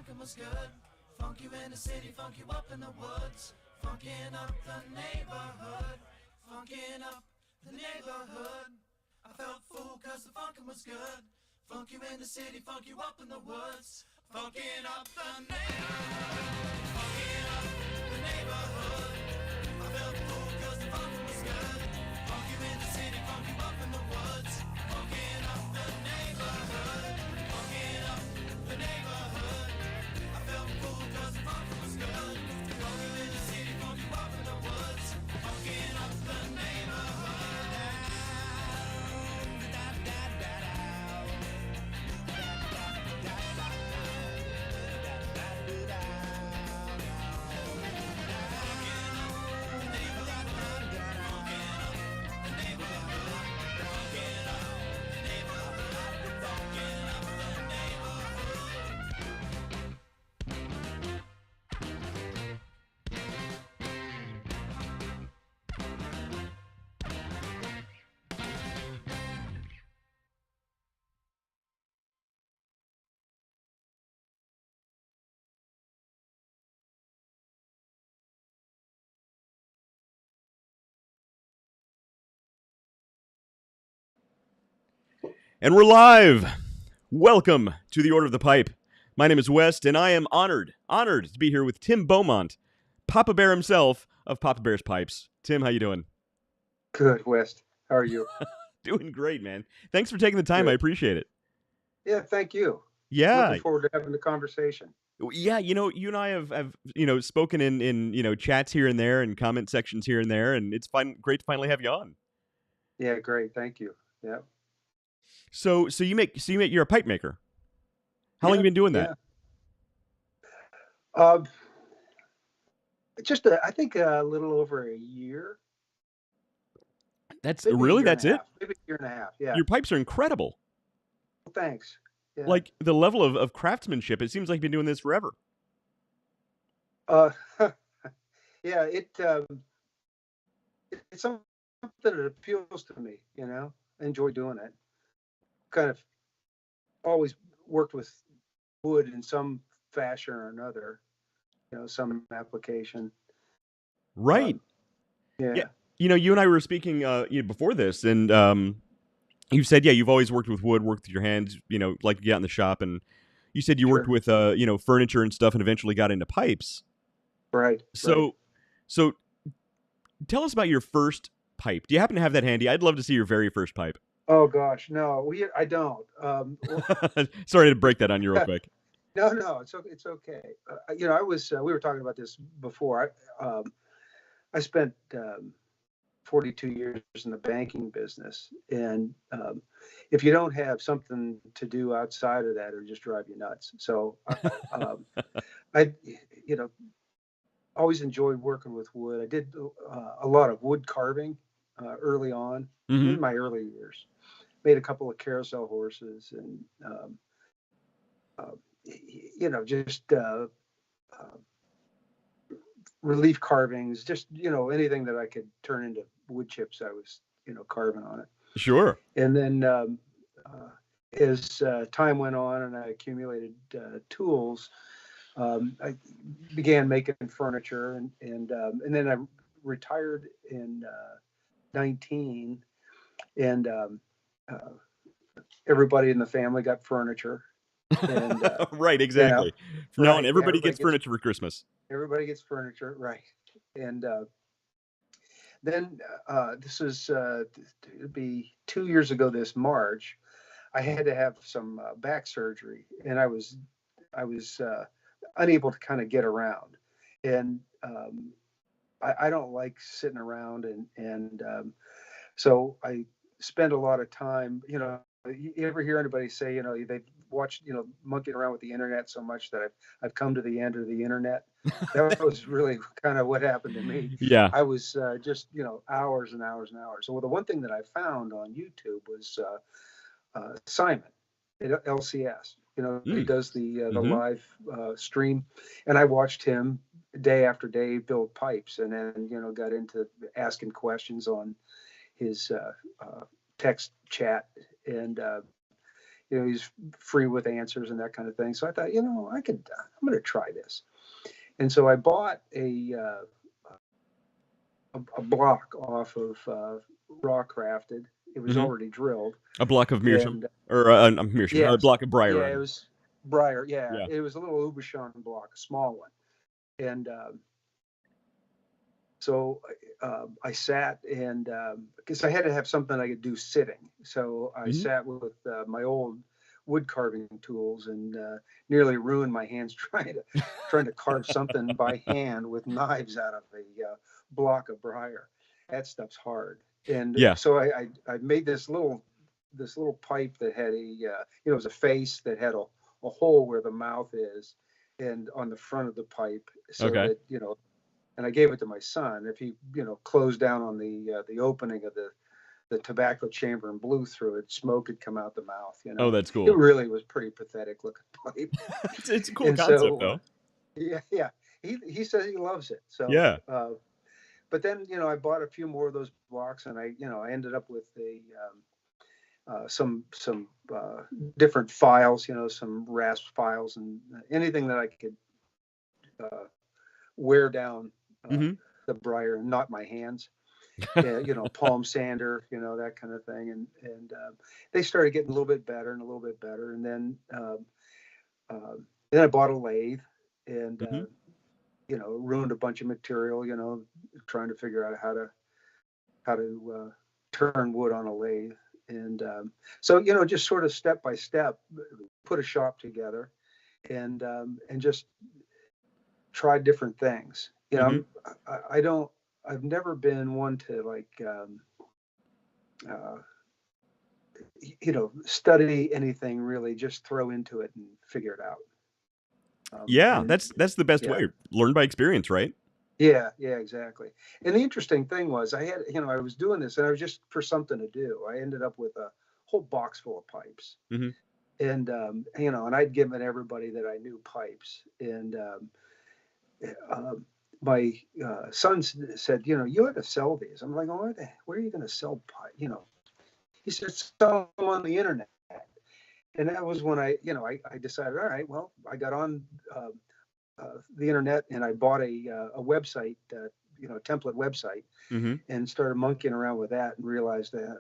funkin' was good. Funk you in the city, funk you up in the woods. Funkin' up the neighborhood. Funkin' up the neighborhood. I felt fool cause the funkin' was good. Funk you in the city, funk you up in the woods. Funkin' up the neighborhood. Funkin' up the neighborhood. I felt fool cause the funkin' was good. Funk you in the city, funk you up in the woods. Funkin' up the neighborhood. Funkin' up the neighborhood. I felt fool cause the funkin' was good. Funk you in the city, funk you up in the woods. Funkin' up the neighborhood. And we're live. Welcome to the Order of the Pipe. My name is West, and I am honored to be here with Tim Beaumont, Papa Bear himself of Papa Bear's Pipes. Tim, how you doing? Good, West. How are you? Doing great, man. Thanks for taking the time. Good. I appreciate it. Yeah, thank you. Yeah. Looking forward to having the conversation. Yeah, you and I have spoken in chats here and there and comment sections here and there, and it's great to finally have you on. Yeah, great. Thank you. Yeah. So you're a pipe maker. How long have you been doing that? I think a little over a year. That's Maybe really that's it? Maybe a year and a half. Yeah. Your pipes are incredible. Thanks. Yeah. Like the level of craftsmanship, it seems like you've been doing this forever. Yeah, it's something that appeals to me, I enjoy doing it. Kind of always worked with wood in some fashion or another, some application. Right. Yeah. You and I were speaking before this, and you said, you've always worked with wood, worked with your hands, like to get out in the shop, and you said you worked with furniture and stuff, and eventually got into pipes. Right. So tell us about your first pipe. Do you happen to have that handy? I'd love to see your very first pipe. Oh gosh, no, I don't. Sorry to break that on you real quick. No, it's okay. We were talking about this before. I spent 42 years in the banking business, and if you don't have something to do outside of that, it'll just drive you nuts. So I always enjoyed working with wood. I did a lot of wood carving early on, in my early years. Made a couple of carousel horses, and just relief carvings, just anything that I could turn into wood chips. I was carving on it. Sure. And then as time went on and I accumulated tools, I began making furniture, and then I retired in 19, and everybody in the family got furniture. And, right, exactly. From now on, everybody gets furniture for Christmas. Everybody gets furniture, right? And then this is it'd be 2 years ago this March. I had to have some back surgery, and I was unable to kind of get around, and I don't like sitting around, and so I spend a lot of time. You ever hear anybody say, they've watched, monkeying around with the internet so much that I've come to the end of the internet? That was really kind of what happened to me. Yeah. I was just, hours and hours and hours. So the one thing that I found on YouTube was Simon at LCS. He does the live stream, and I watched him day after day build pipes, and then got into asking questions on his text chat, and he's free with answers and that kind of thing. So I thought, I'm going to try this. And so I bought a block off of Raw Crafted. It was already drilled. A block of meerschaum, and or meerschaum, a block of briar. Yeah, it was briar. Yeah, Yeah. It was a little Aubuchon block, a small one. And so I sat, and because I had to have something I could do sitting. So I sat with my old wood carving tools and nearly ruined my hands trying to carve something by hand with knives out of a block of briar. That stuff's hard. And so I made this little pipe that had it was a face that had a hole where the mouth is, and on the front of the pipe, so that and I gave it to my son. If he closed down on the opening of the tobacco chamber and blew through it, smoke had come out the mouth. Oh, that's cool. It really was pretty pathetic looking pipe. It's a cool concept, though. Yeah. He says he loves it. So yeah. But then I bought a few more of those blocks, and I ended up with some different files, some rasp files, and anything that I could wear down the briar and not my hands. Palm sander, that kind of thing, and they started getting a little bit better, and then I bought a lathe, and ruined a bunch of material, trying to figure out how to turn wood on a lathe, and so just sort of step by step, put a shop together, and just try different things. I've never been one to study anything really, just throw into it and figure it out. That's the best way. Learn by experience, right? Yeah, exactly. And the interesting thing was I I was doing this, and I was just for something to do. I ended up with a whole box full of pipes. And, and I'd given everybody that I knew pipes. And my son said, you ought to sell these. I'm like, oh, where are you going to sell pipe? He said, sell them on the internet. And that was when I decided, all right, well, I got on the internet, and I bought a website, a template website, and started monkeying around with that, and realized that,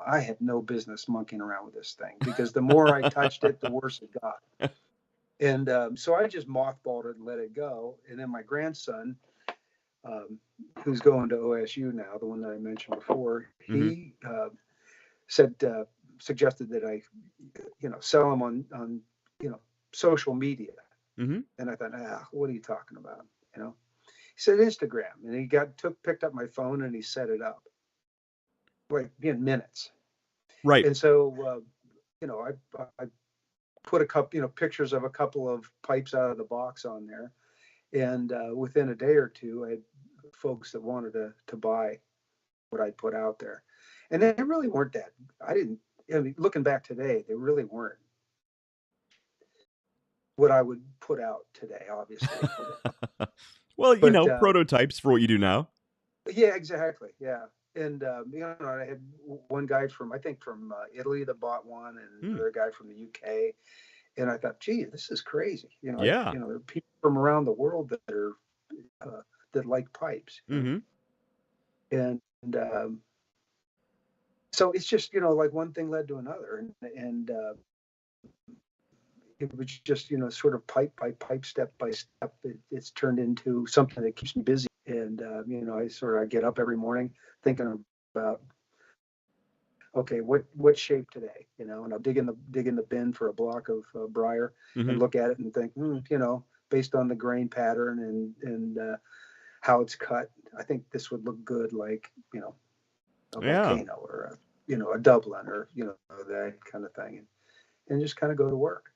I had no business monkeying around with this thing, because the more I touched it, the worse it got. And so I just mothballed it and let it go. And then my grandson, who's going to OSU now, the one that I mentioned before, he suggested that I, sell them on social media. And I thought, what are you talking about? He said Instagram, and he picked up my phone, and he set it up like in minutes. Right. And so, I put a couple, pictures of a couple of pipes out of the box on there. And within a day or two, I had folks that wanted to buy what I put out there. And they really weren't that. Looking back today, they really weren't what I would put out today, obviously. Well, prototypes for what you do now. Yeah, exactly. Yeah. And, I had one guy from Italy that bought one, and another guy from the UK. And I thought, gee, this is crazy. There are people from around the world that are, that like pipes. And so it's just, like one thing led to another. And it was just, sort of pipe by pipe, step by step. It's turned into something that keeps me busy. And, I get up every morning thinking about, okay, what shape today, and I'll dig in the bin for a block of briar and look at it and think, based on the grain pattern and how it's cut, I think this would look good, like, a volcano or a Dublin or, that kind of thing, and just kind of go to work.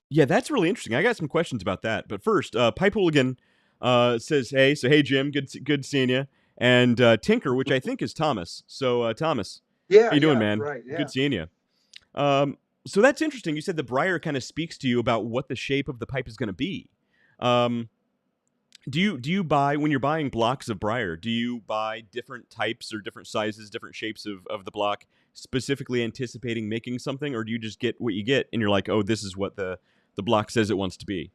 Yeah, that's really interesting. I got some questions about that. But first, Pipe Hooligan says, hey, Jim, good seeing you. And Tinker, which I think is Thomas. So, Thomas, how you doing, man? Right, yeah. Good seeing you. So that's interesting. You said the briar kind of speaks to you about what the shape of the pipe is going to be. Do you buy, when you're buying blocks of briar, do you buy different types or different sizes, different shapes of the block specifically anticipating making something, or do you just get what you get and you're like, oh, this is what the block says it wants to be?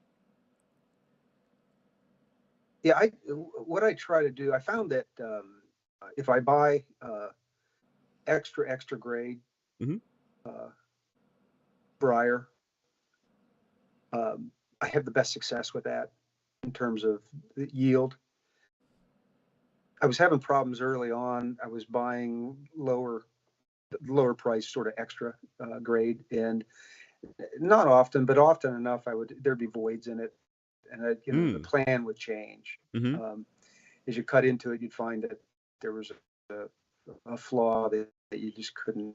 Yeah, what I try to do, I found that if I buy extra grade Mm-hmm. briar, I have the best success with that in terms of the yield. I was having problems early on. I was buying lower price, sort of extra grade, and not often, but often enough, there'd be voids in it, and the plan would change. Mm-hmm. As you cut into it, you'd find that there was a flaw that you just couldn't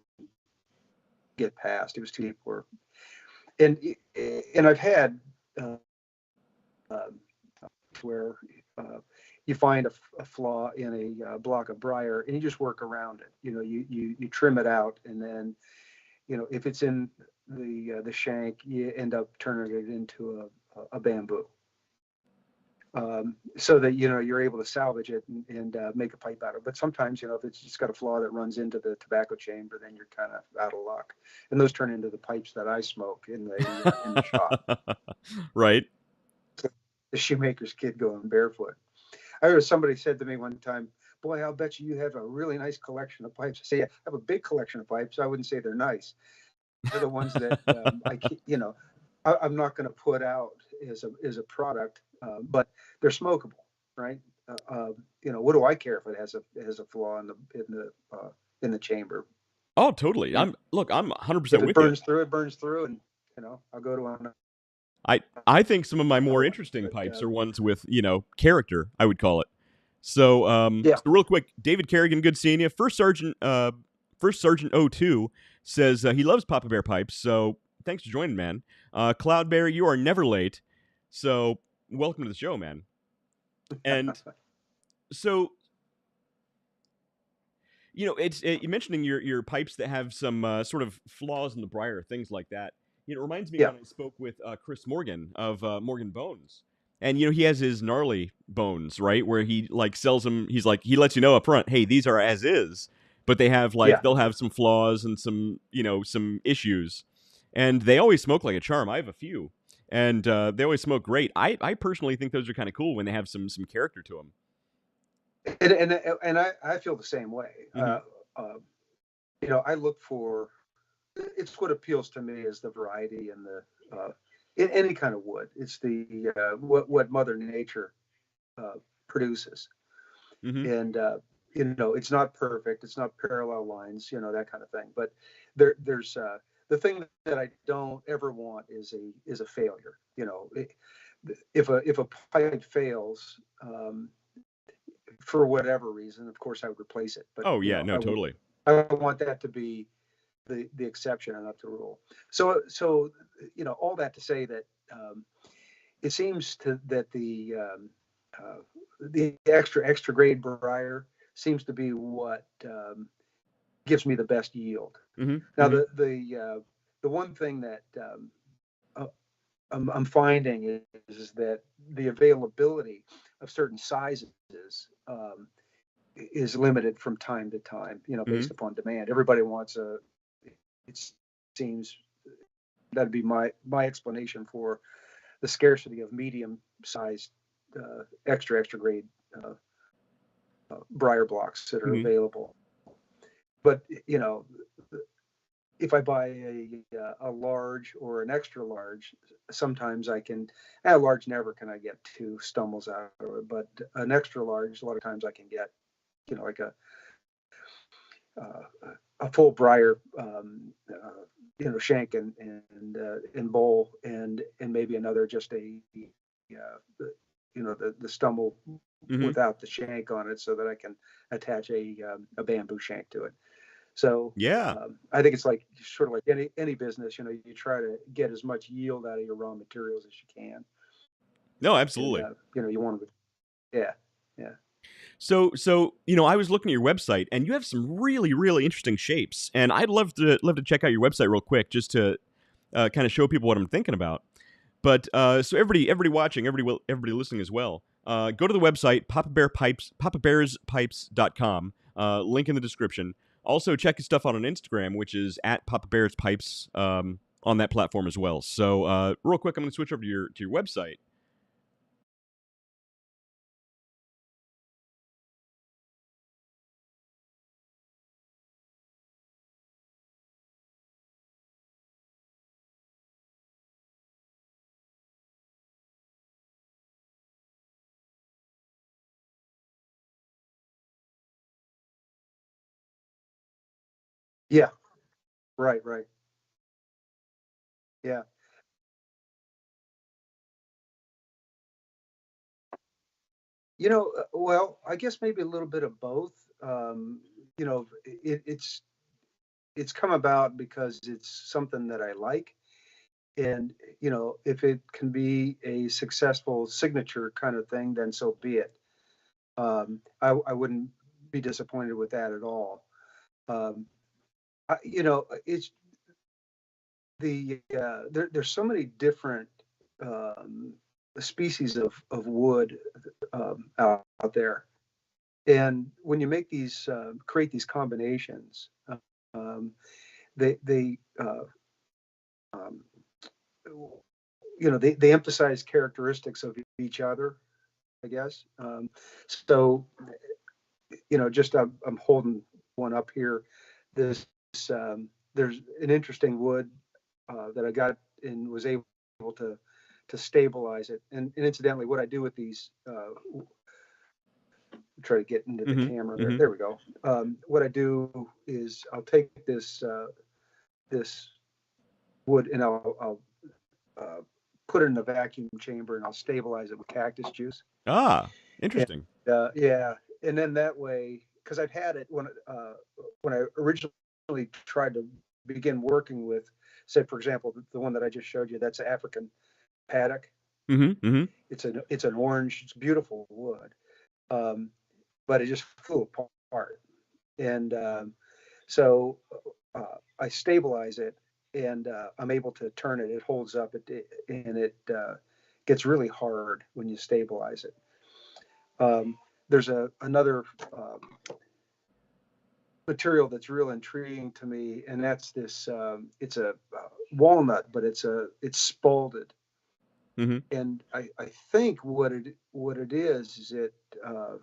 get past. It was too deep work, and I've had where you find a flaw in a block of briar, and you just work around it. You trim it out, and then if it's in the shank, you end up turning it into a bamboo. So that you're able to salvage it and make a pipe out of it. But sometimes if it's just got a flaw that runs into the tobacco chamber, then you're kind of out of luck. And those turn into the pipes that I smoke in the shop. Right. The shoemaker's kid going barefoot. I heard somebody said to me one time, "Boy, I'll bet you have a really nice collection of pipes." I say, "Yeah, I have a big collection of pipes." I wouldn't say they're nice. They're the ones that I'm not going to put out as a product, but they're smokable, right? What do I care if it has a flaw in the chamber? Oh, totally. I'm 100% with you. If it burns through, it burns through, and I'll go to another. I think some of my more interesting pipes are ones with character, I would call it. So so real quick, David Kerrigan, good seeing you. First Sergeant 02 says he loves Papa Bear pipes. So thanks for joining, man. Cloudberry, you are never late. So welcome to the show, man. And so it's you mentioning your pipes that have some sort of flaws in the briar, things like that. It reminds me when I spoke with Chris Morgan of Morgan Bones, and he has his gnarly bones, right, where he sells them. He's he lets you know up front, hey, these are as is, but they have they'll have some flaws and some some issues, and they always smoke like a charm. I have a few, and they always smoke great. I personally think those are kind of cool when they have some character to them. And I feel the same way. I look for. It's what appeals to me is the variety and in any kind of wood. It's the what Mother Nature produces, and it's not perfect. It's not parallel lines, that kind of thing. But there's the thing that I don't ever want is a failure. If a pipe fails for whatever reason, of course I would replace it. But totally. I want that to be the exception and not the rule. So all that to say that it seems that the extra grade briar seems to be what gives me the best yield. Now the one thing that I'm finding is that the availability of certain sizes is limited from time to time, based upon demand. Everybody wants it seems that'd be my explanation for the scarcity of medium-sized extra grade briar blocks that are available. But if I buy a large or an extra large, sometimes I can. A large never can I get 2 stumbles out of it, but an extra large, a lot of times I can get like a full briar, shank and bowl, and maybe another just the stumble without the shank on it, so that I can attach a bamboo shank to it. So I think it's sort of like any business. You try to get as much yield out of your raw materials as you can. No, absolutely. And, you want to, yeah. So I was looking at your website, and you have some really, really interesting shapes, and I'd love to check out your website real quick just to kind of show people what I'm thinking about. But so everybody watching, everybody listening as well, go to the website papabearspipes.com. Link in the description. Also, check his stuff out on Instagram, which is at Papa Bear's Pipes on that platform as well. So, real quick, I'm going to switch over to your website. Yeah. Right. Right. Yeah. Well, I guess maybe a little bit of both. You know, it's come about because it's something that I like, and if it can be a successful signature kind of thing, then so be it. I wouldn't be disappointed with that at all. Um, it's there's so many different um, species of wood out there, and when you make these create these combinations, um, they um, they emphasize characteristics of each other, I guess. So just I'm holding one up here. This there's an interesting wood that I got and was able to stabilize it. And incidentally, what I do with these, try to get into the camera there. Mm-hmm. There we go. What I do is I'll take this wood and I'll put it in a vacuum chamber and I'll stabilize it with cactus juice. Ah, And, interesting. yeah, and then that way, because I've had it when I originally tried to begin working with, say for example, the one that I just showed you, that's African paddock. Mm-hmm. Mm-hmm. It's an orange, it's beautiful wood, but it just flew apart. And so I stabilize it, and I'm able to turn it. It holds up, and it gets really hard when you stabilize it. There's another material that's real intriguing to me, and that's this. It's a walnut, but it's spalded. Mm-hmm. And I think what it is uh,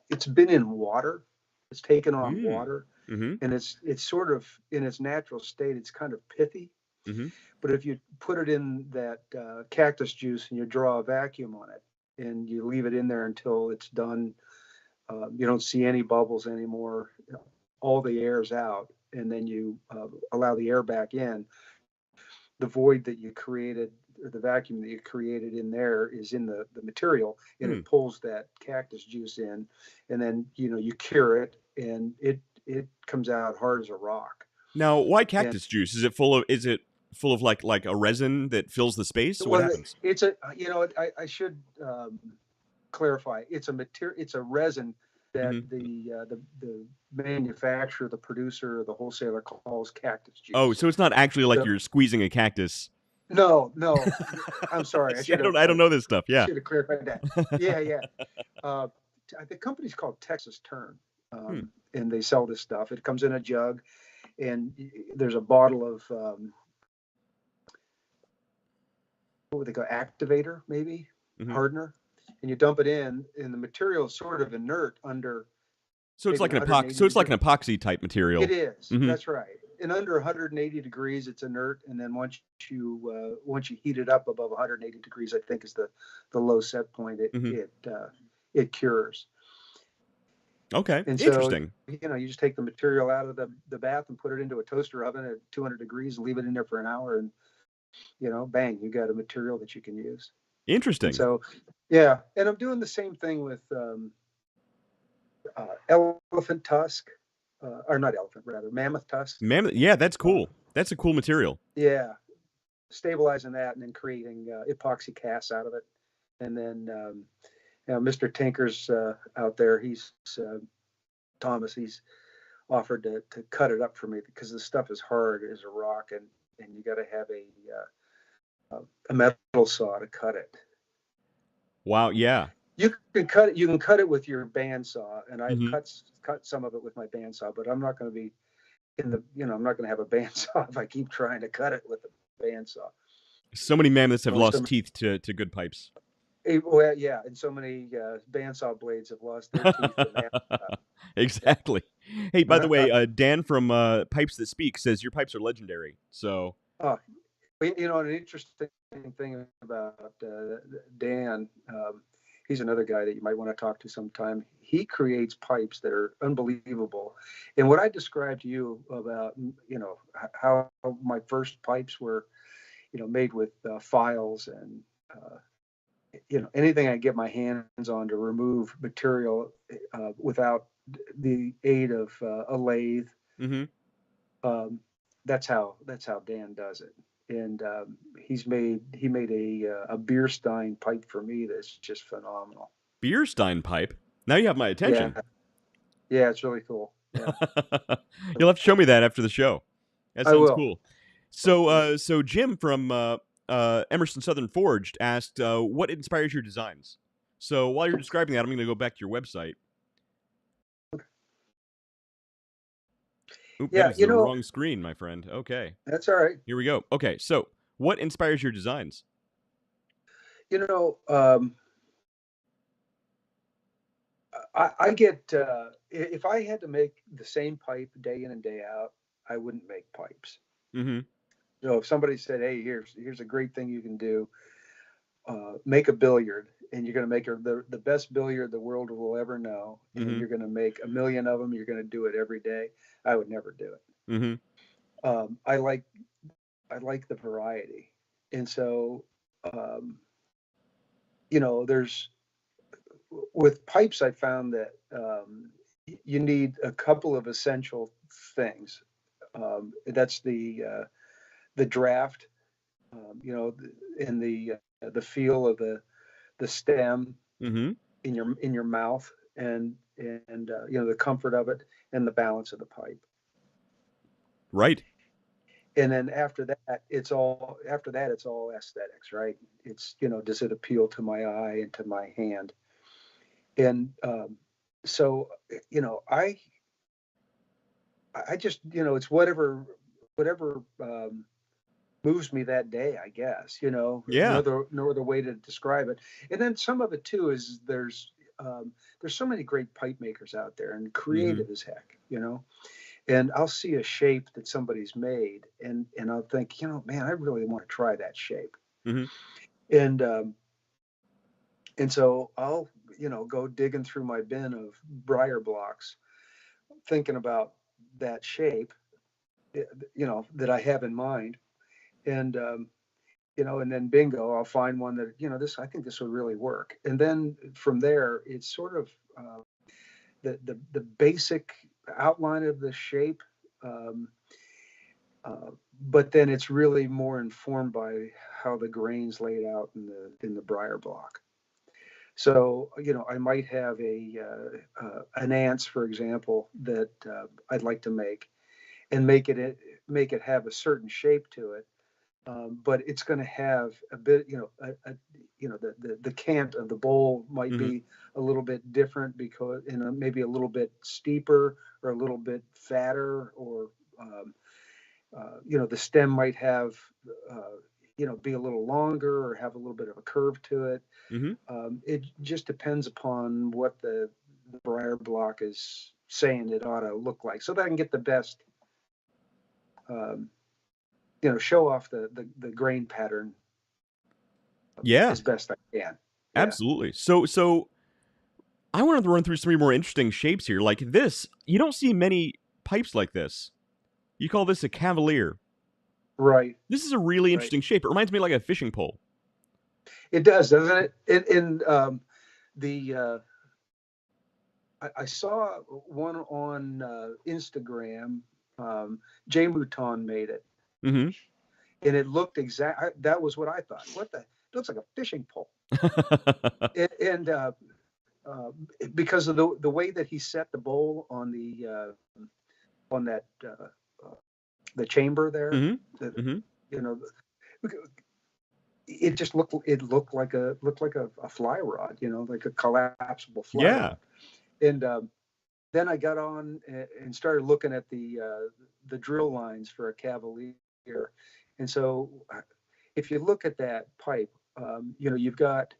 it's been in water. It's taken on water, Mm-hmm. and it's sort of in its natural state. It's kind of pithy. Mm-hmm. But if you put it in that cactus juice and you draw a vacuum on it and you leave it in there until it's done, you don't see any bubbles anymore. All the air's out, and then you allow the air back in. The void that you created, or the vacuum that you created in there, is in the material, and it pulls that cactus juice in, and then you cure it, and it comes out hard as a rock. Now, why And cactus juice? Is it full of like a resin that fills the space? What well, happens? it's a I should clarify. It's a resin that Mm-hmm. the manufacturer, the producer, the wholesaler calls cactus Oh, juice. so it's not actually like So you're squeezing a cactus. no, I'm sorry. See, I don't know this stuff. Yeah. Should have clarified that. Yeah, yeah. Uh, the company's called Texas Turn, Hmm. and they sell this stuff. It comes in a jug, and there's a bottle of what would they call activator, maybe Mm-hmm. hardener, and you dump it in, and the material is sort of inert under So it's maybe like an epoxy. 180 So it's like degrees. an epoxy type It material. is. Mm-hmm. That's right. And under 180 degrees, it's inert, and then once you heat it up above 180 degrees, I think is the low set point. Mm-hmm. It cures. Okay. And so Interesting. you just take the material out of the bath and put it into a toaster oven at 200 degrees and leave it in there for an hour, and bang, you got a material that you can use. And Interesting. so, yeah, and I'm doing the same thing with elephant tusk, or not elephant, rather mammoth tusk. Mammoth. Yeah, that's Uh, cool. That's a cool material. yeah, stabilizing that and then creating epoxy casts out of it. And then, Mr. Tinker's out there. He's Thomas. He's offered to cut it up for me because the stuff is hard as a rock, and you got to have a metal saw to cut it. Wow. Yeah. You can cut it. You can cut it with your bandsaw, and I've Hmm. cut some of it with my bandsaw. But I'm not going to be I'm not going to have a bandsaw if I keep trying to cut it with a bandsaw. So many mammoths have Or lost some, teeth to good pipes. well, yeah, and so many bandsaw blades have lost their teeth to man. Exactly. Hey, by the Yeah. way, Dan from Pipes That Speak says your pipes are legendary. So, Oh, an interesting thing about Dan, he's another guy that you might want to talk to sometime. He creates pipes that are unbelievable. And what I described to you about, how my first pipes were, made with files and, anything I get my hands on to remove material without the aid of a lathe. hmm. Um, that's how Dan does it, and he made a beer stein pipe for me that's just phenomenal. Beerstein pipe. Now you have my Yeah, attention. yeah, it's really cool. Yeah, You'll have to show me that after the show. That I sounds will. cool. So Jim from Emerson Southern Forged asked, "What inspires your designs?" So while you're describing that, I'm going to go back to your website. Oop, that Yeah, is the wrong screen, my friend. Okay, that's all right. here we go. Okay, so what inspires your designs? You know, I get if I had to make the same pipe day in and day out, I wouldn't make pipes. Mm-hmm. If somebody said, "Hey, here's a great thing you can do," make a billiard, and you're going to make the best billiard the world will ever know, and Mm-hmm. you're going to make a million of them. You're going to do it every day. I would never do it. Mm-hmm. I like the variety, and so um, there's with pipes. I found that you need a couple of essential things. That's the draft, and the feel of the stem Mm-hmm. in your mouth, and the comfort of it, and the balance of the pipe. Right. And then after that it's all aesthetics, right? It's, does it appeal to my eye and to my hand? And so I just, it's whatever moves me that day, I guess. Yeah. No other way to describe it. And then some of it too is there's so many great pipe makers out there, and Mm-hmm. creative as heck. And I'll see a shape that somebody's made, and I'll think, man, I really want to try that shape. Mm-hmm. And so I'll, go digging through my bin of briar blocks, thinking about that shape, eh, that I have in mind. And and then bingo, I'll find one that, I think this would really work. And then from there, it's sort of the basic outline of the shape. Um, but then it's really more informed by how the grains laid out in the briar block. So, I might have an ants, for example, that I'd like to make, and make it have a certain shape to it. But it's going to have a bit, the cant of the bowl might Mm-hmm. be a little bit different, because maybe a little bit steeper, or a little bit fatter, or the stem might have, be a little longer, or have a little bit of a curve to it. Mm-hmm. It just depends upon what the briar block is saying it ought to look like, so that I can get the best, um, show off the grain pattern Yeah. as best I can. Yeah. Absolutely. So I wanted to run through some more interesting shapes here. Like this, you don't see many pipes like this. You call this a Cavalier. Right. This is a really Right. interesting shape. It reminds me like a fishing pole. It does, doesn't it? The I saw one on Instagram. Jay Mouton made it, Mm-hmm. and it looked exact. That was what I thought. What the? It looks like a fishing pole. And uh, because of the way that he set the bowl on that the chamber there, mm-hmm. the, Mm-hmm. you know, it just looked like a fly rod, like a collapsible fly Yeah. rod. And then I got on and started looking at the drill lines for a Cavalier. And so if you look at that pipe, you've got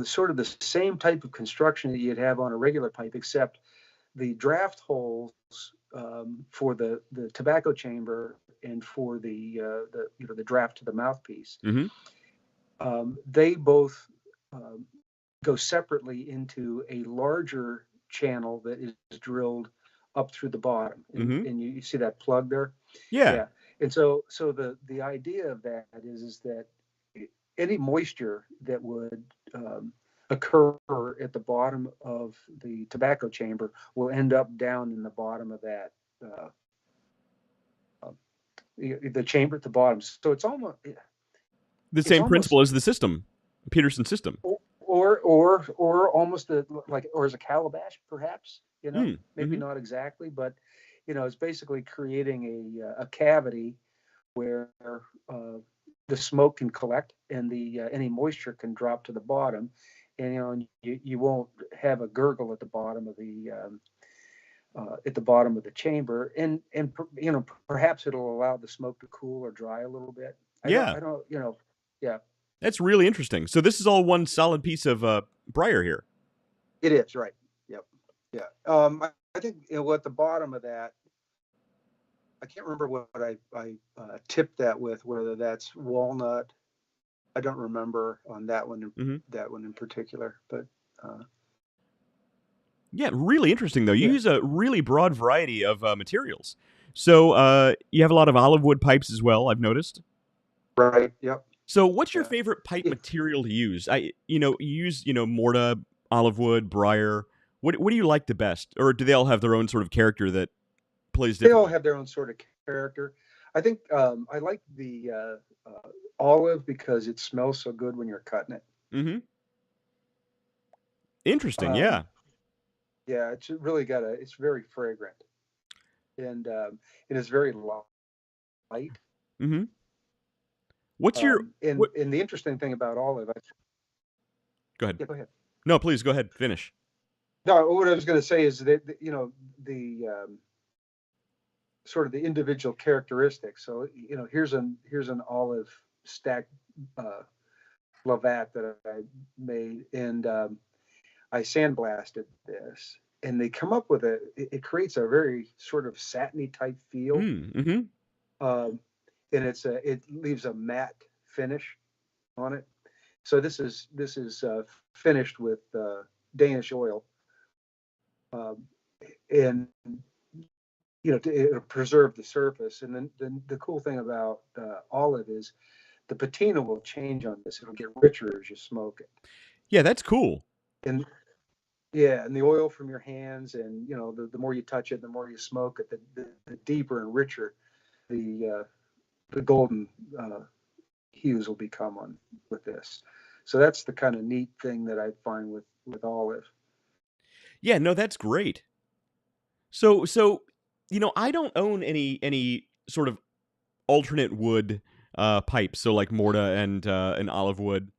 sort of the same type of construction that you'd have on a regular pipe, except the draft holes for the tobacco chamber and for the draft to the mouthpiece, they both go separately into a larger channel that is drilled up through the bottom, and you see that plug there. Yeah. And so the idea of that is that any moisture that would occur at the bottom of the tobacco chamber will end up down in the bottom of that the chamber at the bottom. So it's almost the same principle as the system, Peterson system, or almost or as a calabash, perhaps. Maybe not exactly, but it's basically creating a cavity where the smoke can collect and the any moisture can drop to the bottom, and you won't have a gurgle at the bottom of the chamber, and perhaps it'll allow the smoke to cool or dry a little bit. I don't yeah. That's really interesting. So this is all one solid piece of briar here. It is, right. Yep. Yeah. I think at the bottom of that, I can't remember what I tipped that with, whether that's walnut. I don't remember on that one in particular, but yeah, really interesting though. You use a really broad variety of materials. So you have a lot of olive wood pipes as well, I've noticed. Right. Yep. So what's your favorite pipe material to use? You use Morta, olive wood, briar. What do you like the best, or do they all have their own sort of character that plays differently? They all have their own sort of character. I think I like the olive because it smells so good when you're cutting it. Interesting. Yeah. Yeah, it's really it's very fragrant, and it is very light. What's your and the interesting thing about olive? Go ahead. Yeah, go ahead. No, please go ahead. Finish. No, what I was going to say is that the sort of the individual characteristics. So here's an olive stacked Lavat that I made, and I sandblasted this, and they come up with it creates a very sort of satiny type feel, and it leaves a matte finish on it. So this is finished with Danish oil, and to preserve the surface. And then the cool thing about olive is the patina will change on this. It'll get richer as you smoke it. Yeah, that's cool. And the oil from your hands, and the more you touch it, the more you smoke it, the deeper and richer the golden hues will become with this. So that's the kind of neat thing that I find with olive. Yeah, no, that's great. So I don't own any sort of alternate wood pipes. So like Morta and olive wood,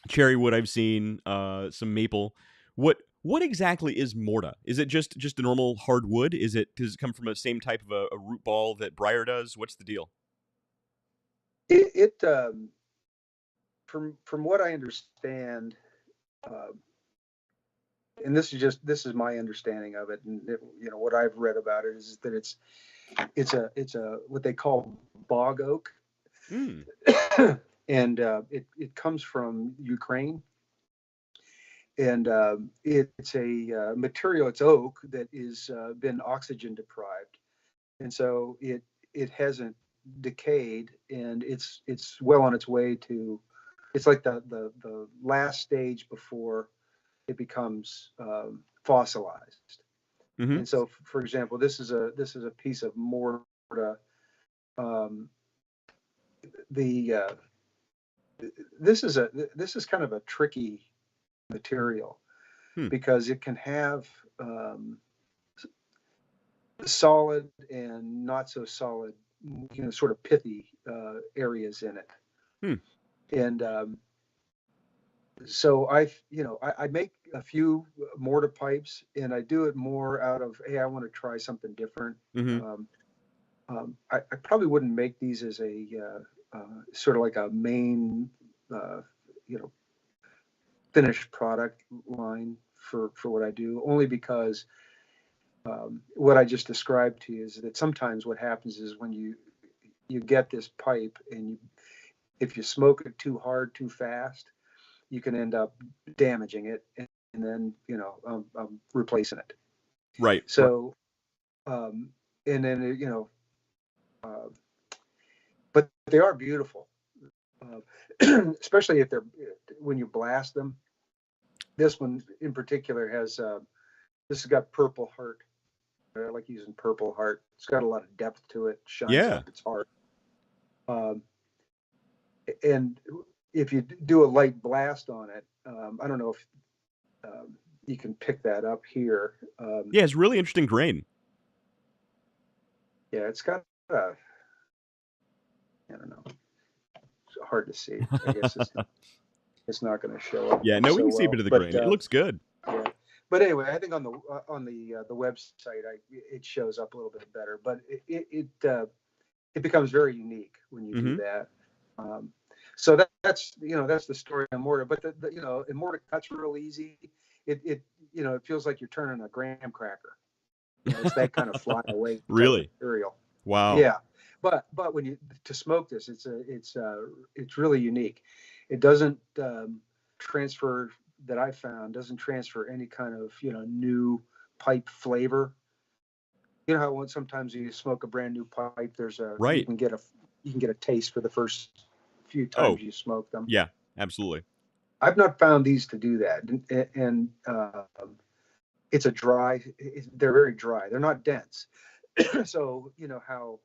cherry wood. I've seen some maple. What exactly is Morta? Is it just a normal hard wood? Does it come from the same type of a root ball that briar does? What's the deal? It from what I understand, and this is my understanding of it, and what I've read about it is that it's a what they call bog oak, and it comes from Ukraine, and it's a material. It's oak that is been oxygen deprived, and so it hasn't decayed, and it's well on its way to. It's like the last stage before it becomes fossilized. And so, for example, this is a piece of Morta. This is kind of a tricky material because it can have solid and not so solid sort of pithy areas in it. And so I make a few Morta pipes, and I do it more out of, hey, I want to try something different. I probably wouldn't make these as a sort of like a main, finished product line for what I do, only because what I just described to you is that sometimes what happens is when you get this pipe, and if you smoke it too hard, too fast, you can end up damaging it, and then I'm replacing it. Right. So, and then but they are beautiful, especially when you blast them. This one in particular this has got purple heart. I like using purple heart. It's got a lot of depth to it. Shines up its heart. And if you do a light blast on it, I don't know if you can pick that up here. It's really interesting grain. Yeah, it's got I don't know. It's hard to see. I guess it's not going to show up. Yeah, no, we can see a bit of the grain. It looks good. Yeah, but anyway, I think on the website, it shows up a little bit better. But it becomes very unique when you do that. So that's the story on Morta. But in Morta cuts real easy. It feels like you're turning a graham cracker. It's that kind of fly away really material. Wow. Yeah, but when to smoke this, it's really unique. It doesn't transfer, that I found, doesn't transfer any kind of new pipe flavor. You know how sometimes you smoke a brand new pipe, there's you can get a taste for the first few times you smoke them. Yeah, absolutely. I've not found these to do that, and it's they're very dry. They're not dense. So how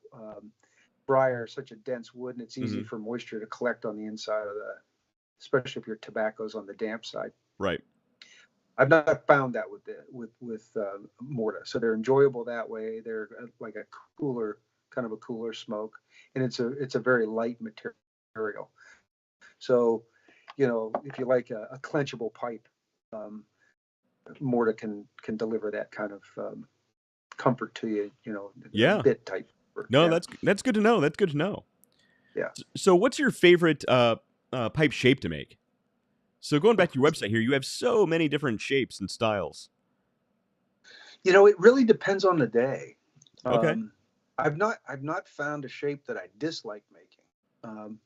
briar is such a dense wood, and it's easy for moisture to collect on the inside of especially if your tobacco's on the damp side. Right. I've not found that with Morta. So they're enjoyable that way. They're like a cooler smoke, and it's a very light material. So, if you like a clenchable pipe, Morta can deliver that kind of comfort to you. Bit type. No, that's good to know. That's good to know. Yeah. So, what's your favorite pipe shape to make? So, going back to your website here, you have so many different shapes and styles. It really depends on the day. Okay. I've not found a shape that I dislike making.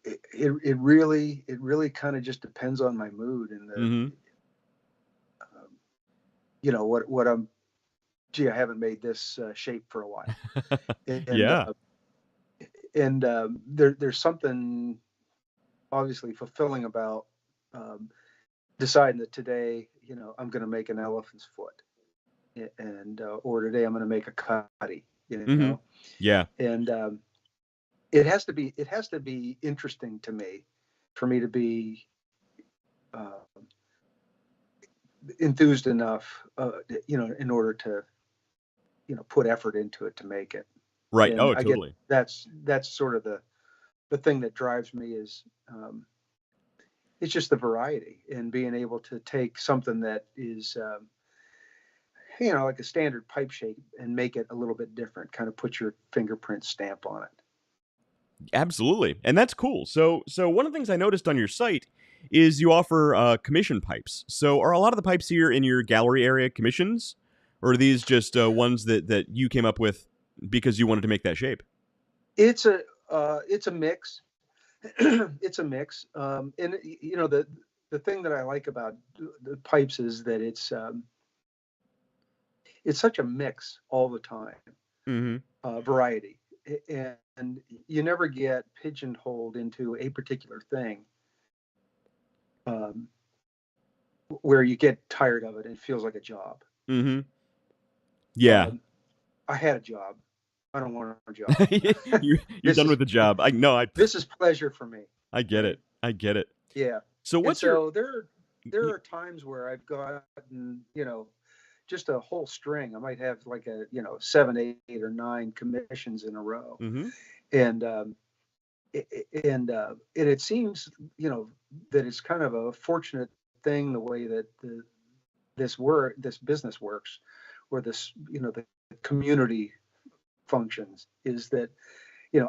It really kind of just depends on my mood and what I'm. Gee, I haven't made this shape for a while. And there's something obviously fulfilling about deciding that today, I'm going to make an elephant's foot, and or today I'm going to make a cutty. Yeah. And it has to be interesting to me, for me to be enthused enough, in order to, put effort into it to make it. Right. And Totally. That's sort of the thing that drives me is, it's just the variety and being able to take something that is, like a standard pipe shape and make it a little bit different, kind of put your fingerprint stamp on it. Absolutely. And that's cool. So one of the things I noticed on your site is you offer commission pipes. So are a lot of the pipes here in your gallery area commissions, or are these just ones that you came up with because you wanted to make that shape? It's a mix. It's a mix. And the thing that I like about the pipes is that it's such a mix all the time. Variety. And you never get pigeonholed into a particular thing, where you get tired of it and it feels like a job. Yeah. I had a job. I don't want a job. You're done with the job. I know. This is pleasure for me. I get it. Yeah. So there are times where I've gotten, just a whole string. I might have like 7, 8, or 9 commissions in a row, Mm-hmm. and it seems that it's kind of a fortunate thing the way that this business works, or the community functions, is that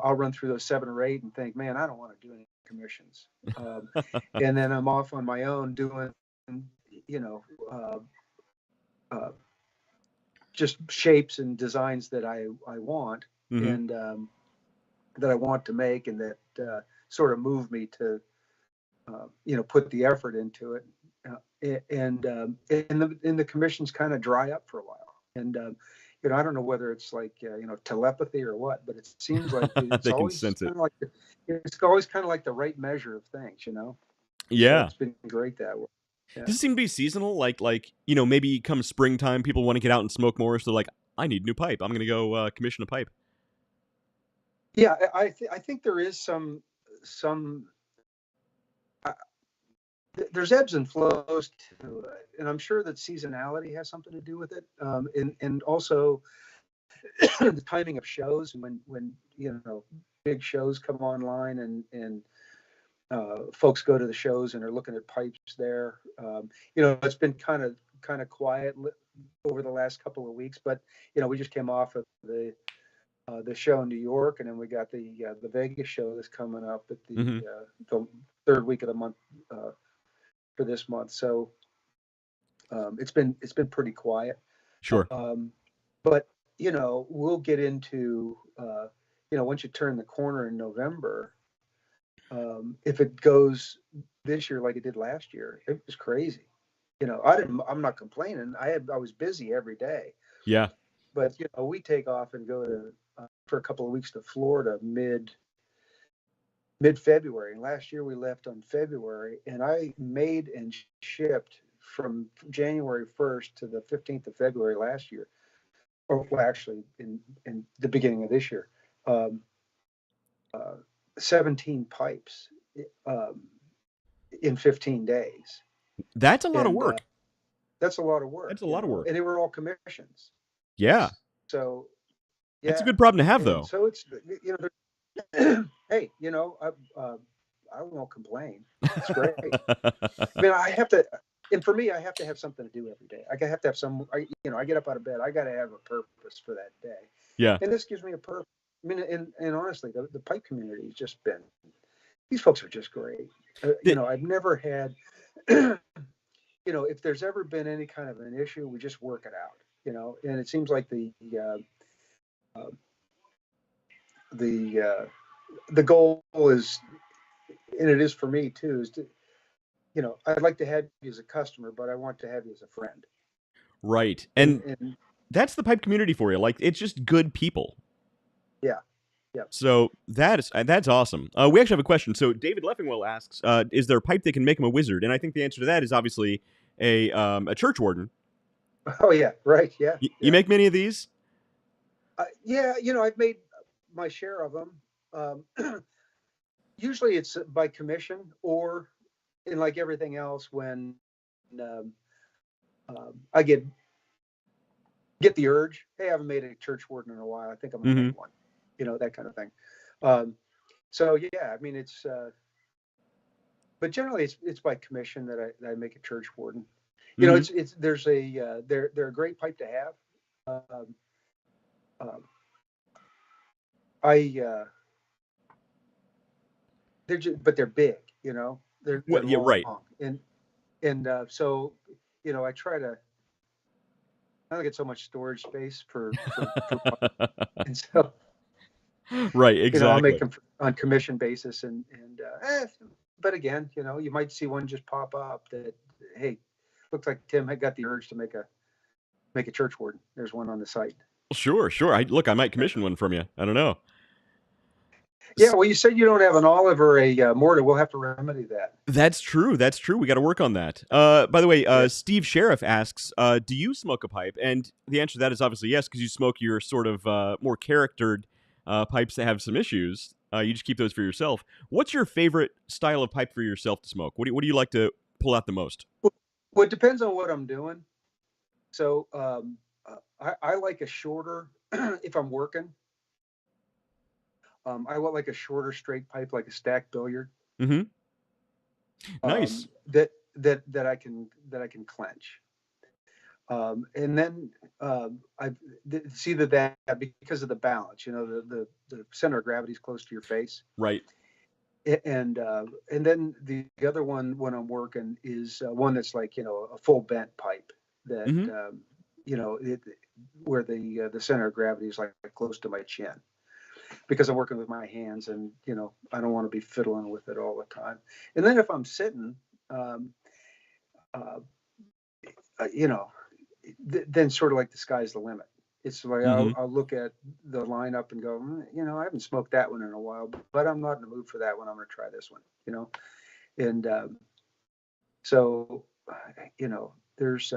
I'll run through those 7 or 8 and think, man, I don't want to do any commissions, and then I'm off on my own doing uh, uh, just shapes and designs that I want, Mm-hmm. and that I want to make, and that sort of move me to put the effort into it, and the commissions kind of dry up for a while, and I don't know whether it's like telepathy or what, but it seems like it's They can always sense it. kind of like it's always kind of like the right measure of things, So Yeah. it's been great that way. Yeah. Does it seem to be seasonal? Like maybe come springtime, people want to get out and smoke more, so like, I need a new pipe. I'm gonna go commission a pipe. Yeah, I think there is some there's ebbs and flows to it, and I'm sure that seasonality has something to do with it, and also the timing of shows, and when big shows come online, and folks go to the shows and are looking at pipes there. It's been kind of quiet over the last couple of weeks, but we just came off of the show in New York, and then we got the Vegas show that's coming up at the third week of the month for this month. So it's been pretty quiet. Sure. But we'll get into once you turn the corner in November, if it goes this year like it did last year, it was crazy. I'm not complaining. I was busy every day. Yeah. But we take off and go to for a couple of weeks to Florida mid-February. And last year we left on February, and I made and shipped from January 1st to the 15th of February last year, or well, actually in the beginning of this year, 17 pipes in 15 days. That's a lot of work. That's a lot of work. That's a lot of work. And they were all commissions. Yeah. So, yeah. It's a good problem to have, And though. so it's, hey, I won't complain. It's great. I mean, and for me, I have to have something to do every day. I have to have I get up out of bed. I got to have a purpose for that day. Yeah. And this gives me a purpose. I mean, and honestly, the pipe community has just been, these folks are just great. I've never had, if there's ever been any kind of an issue, we just work it out, and it seems like the goal is, and it is for me too, is to, I'd like to have you as a customer, but I want to have you as a friend. Right. And that's the pipe community for you. Like, it's just good people. Yeah. Yeah. So that's awesome. We actually have a question. So David Leffingwell asks, is there a pipe that can make him a wizard? And I think the answer to that is obviously a church warden. Oh yeah. Right. Yeah. You make many of these? Yeah. I've made my share of them. Usually it's by commission, or in like everything else, when I get the urge, hey, I haven't made a church warden in a while, I think I'm gonna make one, that kind of thing. So yeah, I mean, it's but generally it's by commission that I make a church warden. They're a great pipe to have. They're big, they're yeah, long, right. and so I try to, I don't get so much storage space for and so right, exactly. I'll make them on commission basis, but again, you might see one just pop up that, hey, looks like Tim had got the urge to make a church warden. There's one on the site. Sure. I might commission one from you. I don't know. Yeah, well, you said you don't have an olive or a Morta. We'll have to remedy that. That's true. We got to work on that. By the way, Steve Sheriff asks, do you smoke a pipe? And the answer to that is obviously yes, because you smoke your sort of more charactered pipes that have some issues. You just keep those for yourself. What's your favorite style of pipe for yourself to smoke? What do you like to pull out the most? Well, it depends on what I'm doing. So I like a shorter, if I'm working, I want like a shorter straight pipe, like a stacked billiard, Mm-hmm. Nice. that I can clench. And then it's either that because of the balance, the center of gravity is close to your face. Right. And then the other one when I'm working is one that's like a full bent pipe that Mm-hmm. it, where the center of gravity is like close to my chin because I'm working with my hands and I don't want to be fiddling with it all the time. And then if I'm sitting, um, uh, you know, then sort of like the sky's the limit. It's like Mm-hmm. I'll look at the lineup and go, I haven't smoked that one in a while, but I'm not in the mood for that one. I'm going to try this one. And so, there's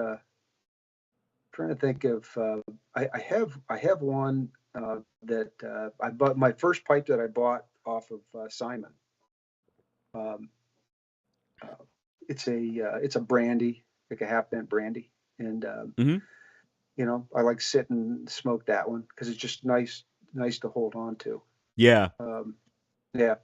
trying to think of. I have one that I bought my first pipe that I bought off of Simon. Um, uh, it's a brandy, like a half bent brandy, and Mm-hmm. I like sit and smoke that one because it's just nice to hold on to. Yeah. Um, yeah,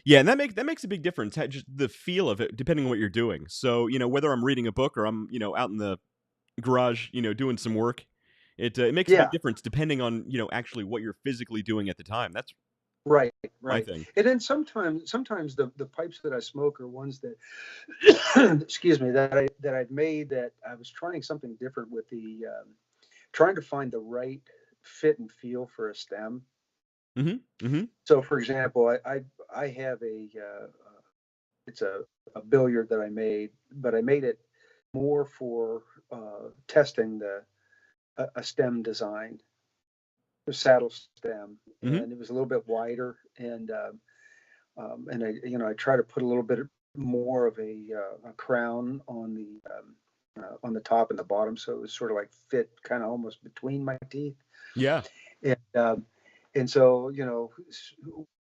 Yeah, and that makes a big difference. Just the feel of it, depending on what you're doing. So, whether I'm reading a book or I'm, out in the garage, doing some work, it makes a big yeah, difference depending on, actually what you're physically doing at the time. That's right, my right. thing. And then sometimes the pipes that I smoke are ones that, excuse me, that I've made that I was trying something different with the trying to find the right fit and feel for a stem. Mm-hmm. Mm-hmm. So, for example, I have it's a billiard that I made, but I made it more for testing a stem design, a saddle stem, Mm-hmm. and it was a little bit wider, and I try to put a little bit more of a crown on the top and the bottom, so it was sort of like fit kind of almost between my teeth, Yeah. and and so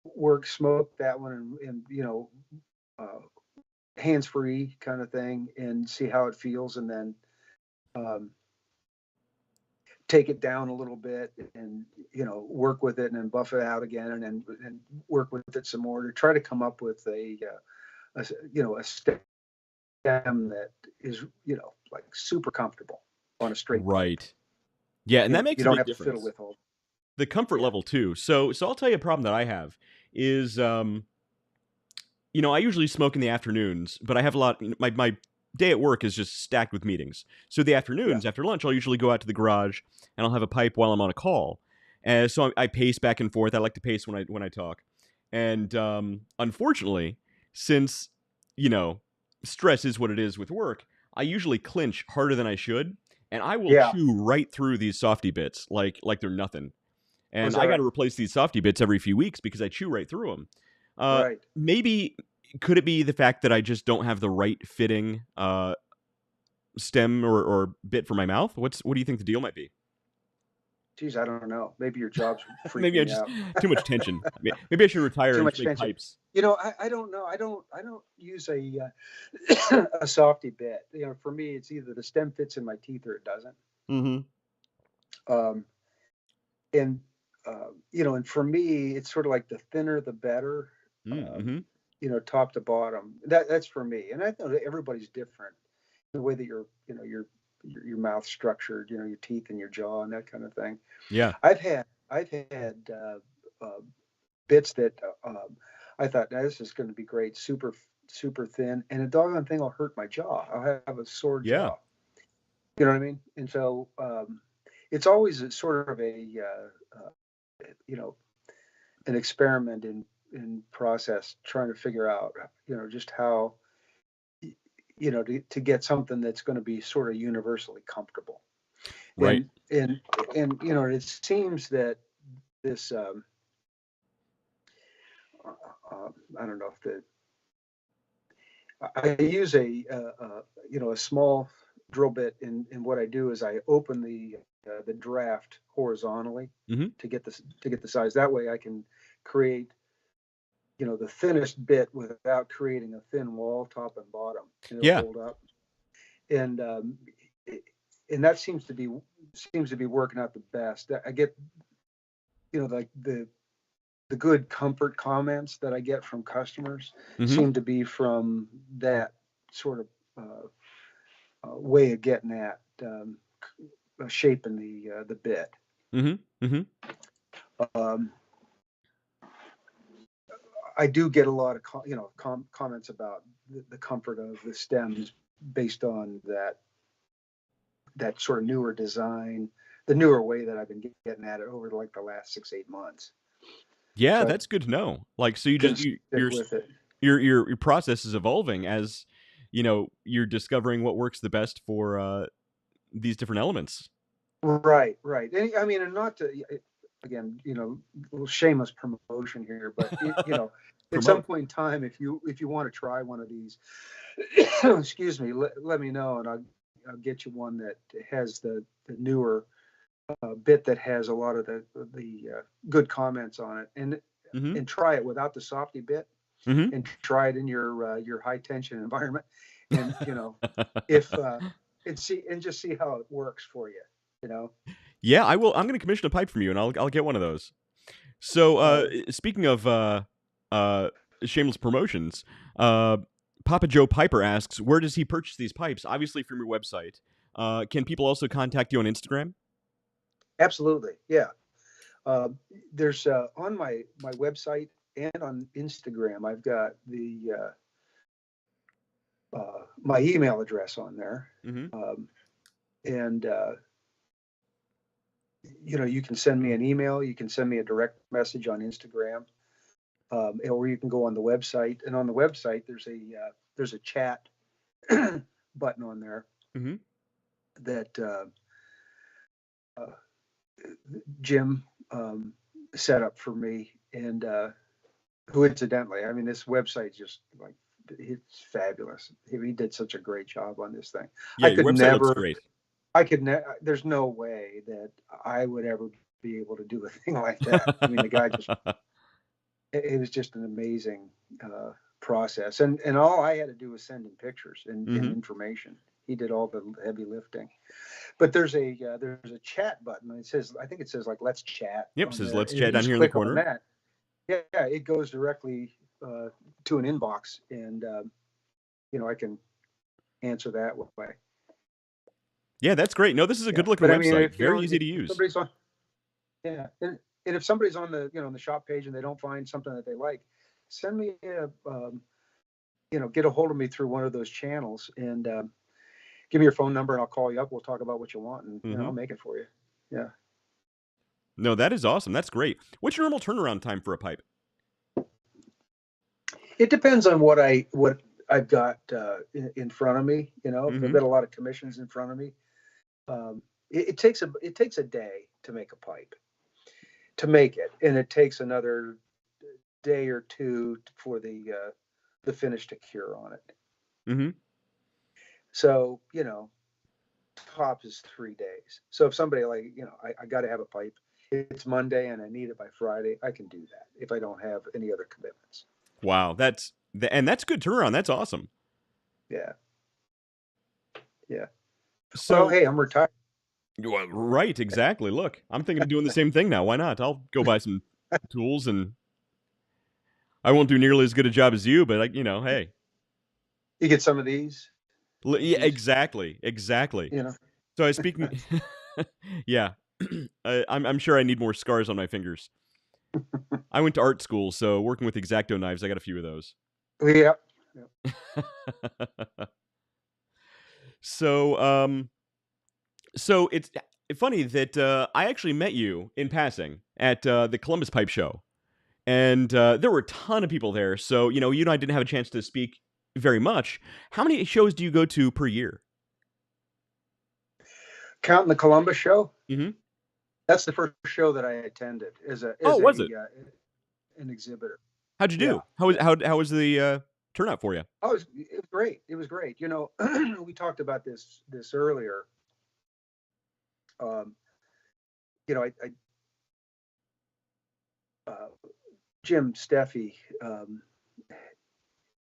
work smoke that one and uh, hands free kind of thing and see how it feels, and then um, take it down a little bit and work with it and then buff it out again and work with it some more to try to come up with a stem that is like super comfortable on a straight pipe. Right. Yeah, and that You makes a don't big have to fiddle difference. with all. The comfort Yeah, level too. So I'll tell you a problem that I have is I usually smoke in the afternoons, but I have a lot. My day at work is just stacked with meetings. So the yeah, afternoons after lunch, I'll usually go out to the garage and I'll have a pipe while I'm on a call. So I pace back and forth. I like to pace when I talk, and unfortunately, since you know stress is what it is with work, I usually clinch harder than I should, and I will yeah. chew right through these softy bits like they're nothing. Was And that I got to right? replace these softy bits every few weeks because I chew right through them. Right. Maybe could it be the fact that I just don't have the right fitting stem or bit for my mouth? What do you think the deal might be? Geez, I don't know. Maybe your job's Maybe freaking I you just out. too much tension. Maybe I should retire Too and just much make tension. pipes. I don't know. I don't use a softy bit. For me, it's either the stem fits in my teeth or it doesn't. Mm-hmm. Um, and and for me, it's sort of like the thinner the better. Mm-hmm. Top to bottom. That's for me. And I know that everybody's different. The way that your mouth structured, your teeth and your jaw and that kind of thing. Yeah. I've had bits that I thought, now this is going to be great, super super thin, and a doggone thing will hurt my jaw. I'll have a sore Yeah. jaw. You know what I mean? And so it's always a sort of you know an experiment in process, trying to figure out just how to get something that's going to be sort of universally comfortable. Right. And it seems that this I don't know if the I use a small drill bit, and what I do is I open the draft horizontally Mm-hmm. to get the size. That way I can create the thinnest bit without creating a thin wall top and bottom, and it'll Yeah. hold up. And and that seems to be working out the best. I get, like the good comfort comments that I get from customers Mm-hmm. seem to be from that sort of way of getting at shaping the bit. Mm-hmm. Mm-hmm. Um, I do get a lot of comments about the comfort of the stems based on that sort of newer design, the newer way that I've been getting at it over like the last 6-8 months. Yeah, So that's good to know. Like, so you can just stick with it. your process is evolving as you're discovering what works the best for these different elements. Right. And, I mean, and not to, again, a little shameless promotion here, but at some Promote. point in time, if you want to try one of these, excuse me, let me know, and I'll get you one that has the newer bit that has a lot of the good comments on it, and Mm-hmm. try it without the softy bit, Mm-hmm. and try it in your high tension environment, and if and just see how it works for you. Yeah, I will. I'm going to commission a pipe from you, and I'll get one of those. So, speaking of shameless promotions, Papa Joe Piper asks, where does he purchase these pipes? Obviously from your website. Can people also contact you on Instagram? Absolutely, yeah. There's on my website and on Instagram, I've got the my email address on there, Mm-hmm. and you can send me an email, you can send me a direct message on Instagram, or you can go on the website. And on the website, there's a chat button on there Mm-hmm. that uh, Jim set up for me, and who incidentally, I mean, this website's just like, it's fabulous. He did such a great job on this thing. Yeah, I your could website looks never, great. there's no way that I would ever be able to do a thing like that. I mean, the guy just, it was just an amazing process. And all I had to do was send him pictures and Mm-hmm. information. He did all the heavy lifting. But there's a chat button. I think it says like "Let's chat" Yep, on says there. let's And if chat you down just here in the click on corner. that, yeah, it goes directly to an inbox, and I can answer that way. Yeah, that's great. No, this is a Yeah, good looking but I mean, website. if Very easy if to use. somebody's on, yeah, and if somebody's on the on the shop page and they don't find something that they like, send me a get a hold of me through one of those channels, and give me your phone number, and I'll call you up. We'll talk about what you want, and Mm-hmm. I'll make it for you. Yeah. No, that is awesome. That's great. What's your normal turnaround time for a pipe? It depends on what I've got in front of me. If I've Mm-hmm. got a lot of commissions in front of me, it takes a day to make a pipe, to make it, and it takes another day or two for the finish to cure on it. Mm-hmm. So top is 3 days. So if somebody like I got to have a pipe, it's Monday and I need it by Friday, I can do that if I don't have any other commitments. Wow, that's good turnaround. That's awesome. Yeah. Well, So, hey, I'm retired. well, right, exactly. Look, I'm thinking of doing the same thing now. Why not? I'll go buy some tools, and I won't do nearly as good a job as you, but hey. You get some of these. Yeah, These, exactly. So I speaking. Yeah, I'm sure I need more scars on my fingers. I went to art school, so working with X-Acto knives, I got a few of those. Yeah. So, so it's funny that I actually met you in passing at the Columbus Pipe Show, and there were a ton of people there. So you and I didn't have a chance to speak very much. How many shows do you go to per year? Counting the Columbus show. Mm-hmm. That's the first show that I attended as Oh, was it? An exhibitor. How'd you Yeah. do? How was the turnout for you? Oh, it was great. It was great. We talked about this earlier. Um, Jim Steffi,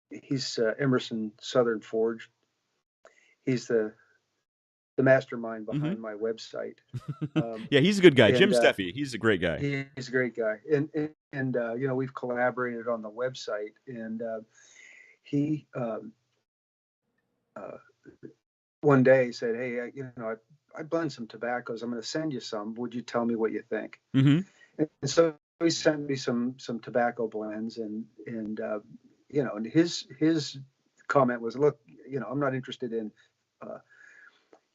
he's Emerson Southern Forge. He's the the mastermind Hmm. behind my website. Um, Yeah, he's a good guy. Jim and Steffi, he's a great guy. he's a great guy. And you know, we've collaborated on the website. And he uh, one day said, "Hey, you know, I blend some tobaccos. I'm going to send you some. Would you tell me what you think?" Hmm. And so he sent me some tobacco blends, and you know, and his comment was, "Look, you know, I'm not interested in uh,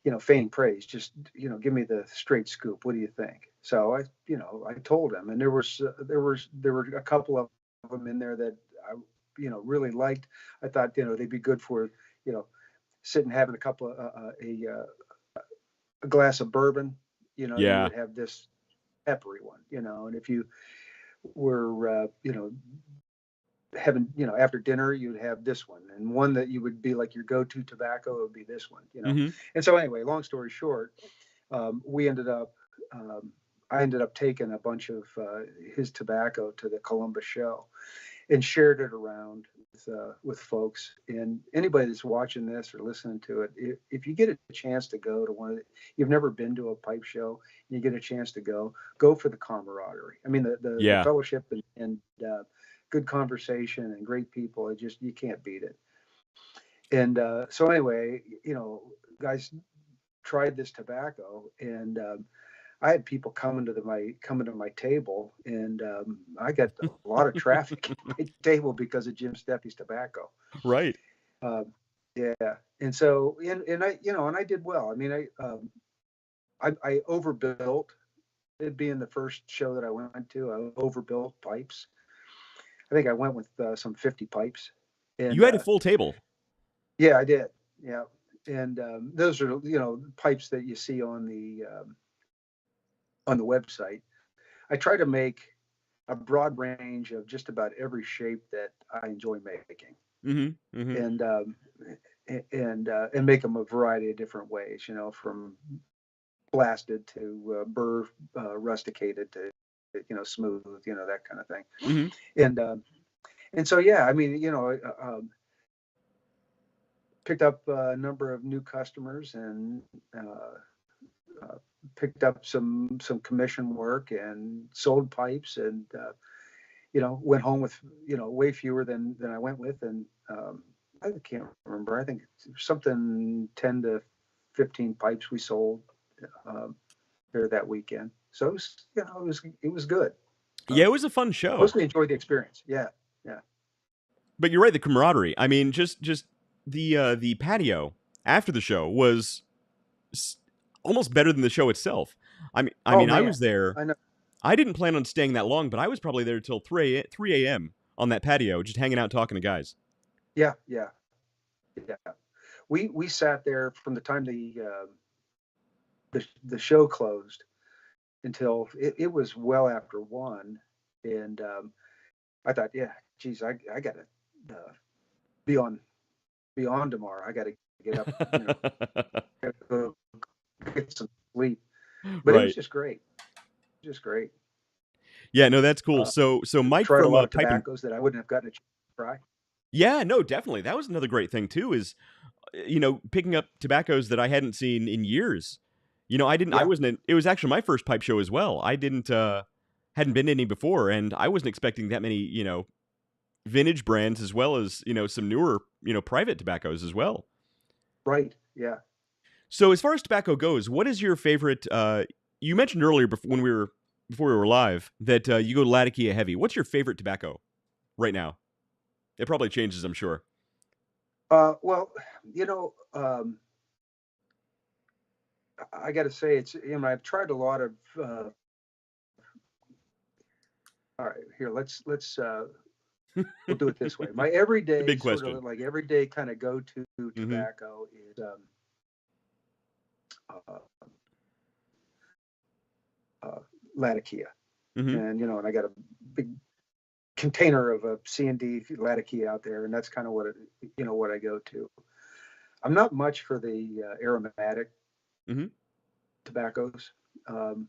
you know, feigning praise. Just, you know, give me the straight scoop. What do you think?" So I, you know, I told him, and there were a couple of them in there that I, you know, really liked. I thought, you know, they'd be good for, you know, sitting having a couple of a glass of bourbon. You know, you Yeah. would have this peppery one. You know, and if you were, you know, having, you know, after dinner, you'd have this one, and one that you would be like your go-to tobacco would be this one. You know, Hmm. and so anyway, long story short, we ended up. I ended up taking a bunch of his tobacco to the Columbus show and shared it around with folks. And anybody that's watching this or listening to it, if you get a chance to go to one of the, you've never been to a pipe show, and you get a chance to go for the camaraderie. I mean, the Yeah. fellowship and good conversation and great people. It just, you can't beat it. And so anyway, you know, guys tried this tobacco, and I had people coming to my table, and I got a lot of traffic at my table because of Jim Steffi's tobacco. Right. Uh, yeah, and so and I, you know, and I did well. I mean, I overbuilt. It being the first show that I went to, I overbuilt pipes. I think I went with some 50 pipes, You and had a full table. yeah, I did. Yeah, and those are, you know, pipes that you see on the website. I try to make a broad range of just about every shape that I enjoy making, Hmm. Hmm. and and make them a variety of different ways. You know, from blasted to burr, rusticated to, you know, smooth. You know, that kind of thing. Hmm. And and so yeah, I mean, you know, picked up a number of new customers, and uh, uh, picked up some commission work and sold pipes, and you know, went home with, you know, way fewer than I went with. And I can't remember. I think it's something 10 to 15 pipes we sold um, there that weekend. So it was, you know, it was good. Yeah, Um, it was a fun show. Mostly enjoyed the experience. Yeah, yeah, But you're right, the camaraderie. I mean, just the patio after the show was s- almost better than the show itself. I Oh mean, I man, was there. I know. I didn't plan on staying that long, but I was probably there till 3 a.m. on that patio, just hanging out, talking to guys. Yeah, yeah, yeah. We sat there from the time the show closed until it was well after one. And I thought, yeah, geez, I gotta uh, be on be on tomorrow. I gotta get up, you know, gotta go get some sleep. But it was Right. just great, just great. Yeah, no, that's cool. Uh, So Mike Tried a from lot of Pipe and tobaccos that I wouldn't have gotten a chance to try. yeah, no, definitely. That was another great thing too. Is picking up tobaccos that I hadn't seen in years. I didn't. I Yeah, wasn't. It was actually my first pipe show as well. I didn't. Hadn't been to any before, and I wasn't expecting that many. Vintage brands as well as some newer private tobaccos as well. right. Yeah. So as far as tobacco goes, what is your favorite? You mentioned earlier before we were live that you go Latakia Heavy. What's your favorite tobacco right now? It probably changes, I'm sure. Well, you know, I got to say, it's, you know, I've tried a lot of. All right, here, let's we'll do it this way. My The everyday big sort question. of like everyday kind of go to Mm-hmm. tobacco is uh, uh, Latakia, Mm-hmm. and you know, and I got a big container of a C&D Latakia out there, and that's kind of what you know, what I go to. I'm not much for the aromatic Mm-hmm. tobaccos. Um,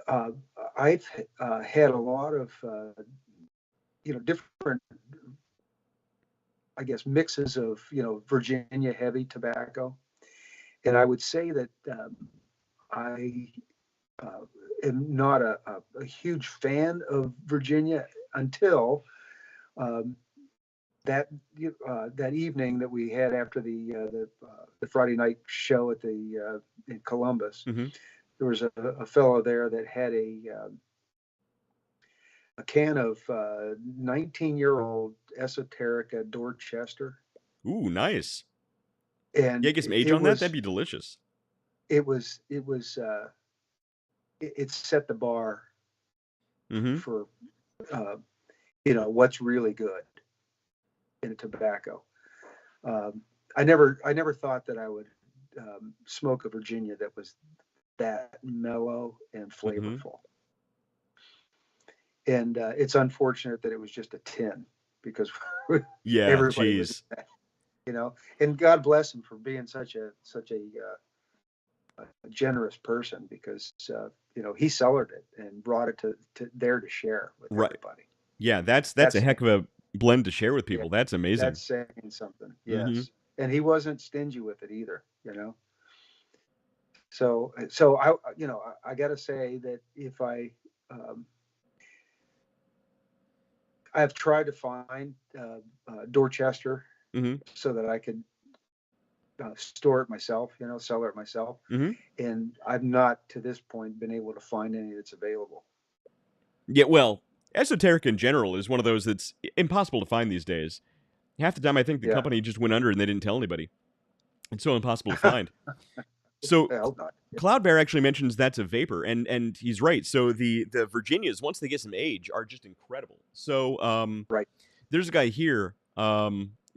uh, I've had a lot of you know, different, I guess, mixes of, you know, Virginia heavy tobacco, And I would say that I am not a huge fan of Virginia until um, that evening that we had after the Friday night show at the in Columbus. Mm-hmm. There was a fellow there that had a can of 19-year-old Esoterica Dorchester, Ooh, nice. and Yeah, get some age on that. That'd be delicious. it was it was it set the bar Mm-hmm. for uh, what's really good in tobacco. I never thought that I would smoke a Virginia that was that mellow and Mm-hmm. flavorful. And it's unfortunate that it was just a 10 because Yeah, everybody was, geez. and God bless him for being such a generous person, because he cellared it and brought it to there to share with Right. everybody. Yeah, that's a That's heck of a blend to share with yeah, people. That's amazing. that's saying something. Mm-hmm. Yes, and he wasn't stingy with it either. So I got to say that if um, I've tried to find Dorchester Mm-hmm. so that I could store it myself, cellar it myself. Mm-hmm. And I've not to this point been able to find any that's available. Yeah, well, esoteric in general is one of those that's impossible to find these days. Half the time, I think the Yeah. company just went under and they didn't tell anybody. It's so impossible to find. So I hope not. Cloudberry actually mentions that's a vapor, and he's right. So the Virginias, once they get some age, are just incredible. So Right. there's a guy here,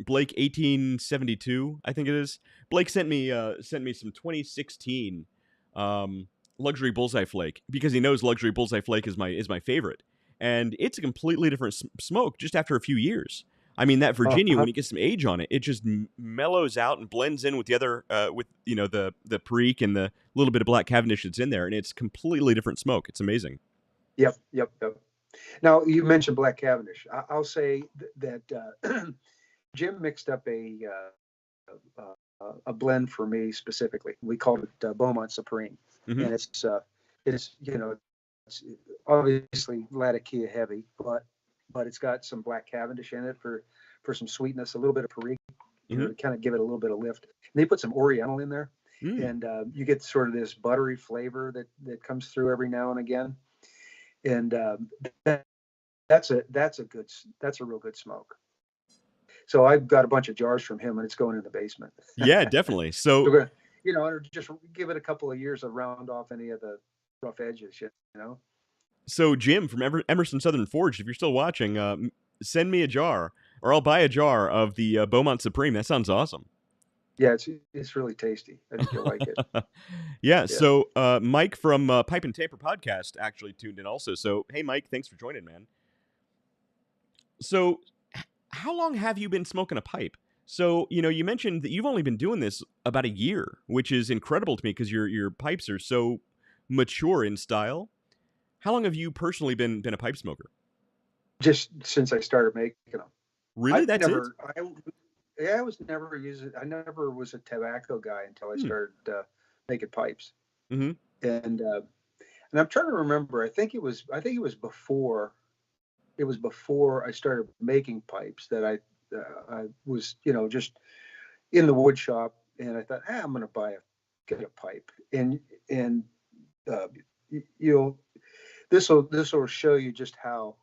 Blake 1872, I think it is. Blake sent me some 2016 luxury bullseye flake because he knows luxury bullseye flake is my favorite, and it's a completely different smoke just after a few years. I mean, that Virginia, when you get some age on it, it just mellows out and blends in with the other, with the Perique and the little bit of Black Cavendish that's in there, and it's completely different smoke. It's amazing. Yep. Now you mentioned Black Cavendish. I'll say that Jim mixed up a blend for me specifically. We called it Beaumont Supreme, Mm-hmm. and it's it's obviously Latakia heavy, but it's got some Black Cavendish in it for some sweetness, a little bit of Perique, to kind of give it a little bit of lift. And they put some Oriental in there, and you get sort of this buttery flavor that comes through every now and again. And that's a real good smoke. So I've got a bunch of jars from him, and it's going in the basement. Yeah, definitely. So we're gonna, just give it a couple of years to round off any of the rough edges, So Jim from Emerson Southern Forge, if you're still watching, send me a jar, or I'll buy a jar of the Beaumont Supreme. That sounds awesome. Yeah, it's really tasty. I think you'll like it. Yeah. So Mike from Pipe and Taper podcast actually tuned in also. So hey, Mike, thanks for joining, man. So how long have you been smoking a pipe? So you mentioned that you've only been doing this about a year, which is incredible to me because your pipes are so mature in style. How long have you personally been a pipe smoker? Just since I started making them. Really? That's it? I was never I never was a tobacco guy until I started making pipes. Mm-hmm. And I'm trying to remember. I think it was before. It was before I started making pipes that I was just in the wood shop, and I thought, I'm going to get a pipe, and this will show you just how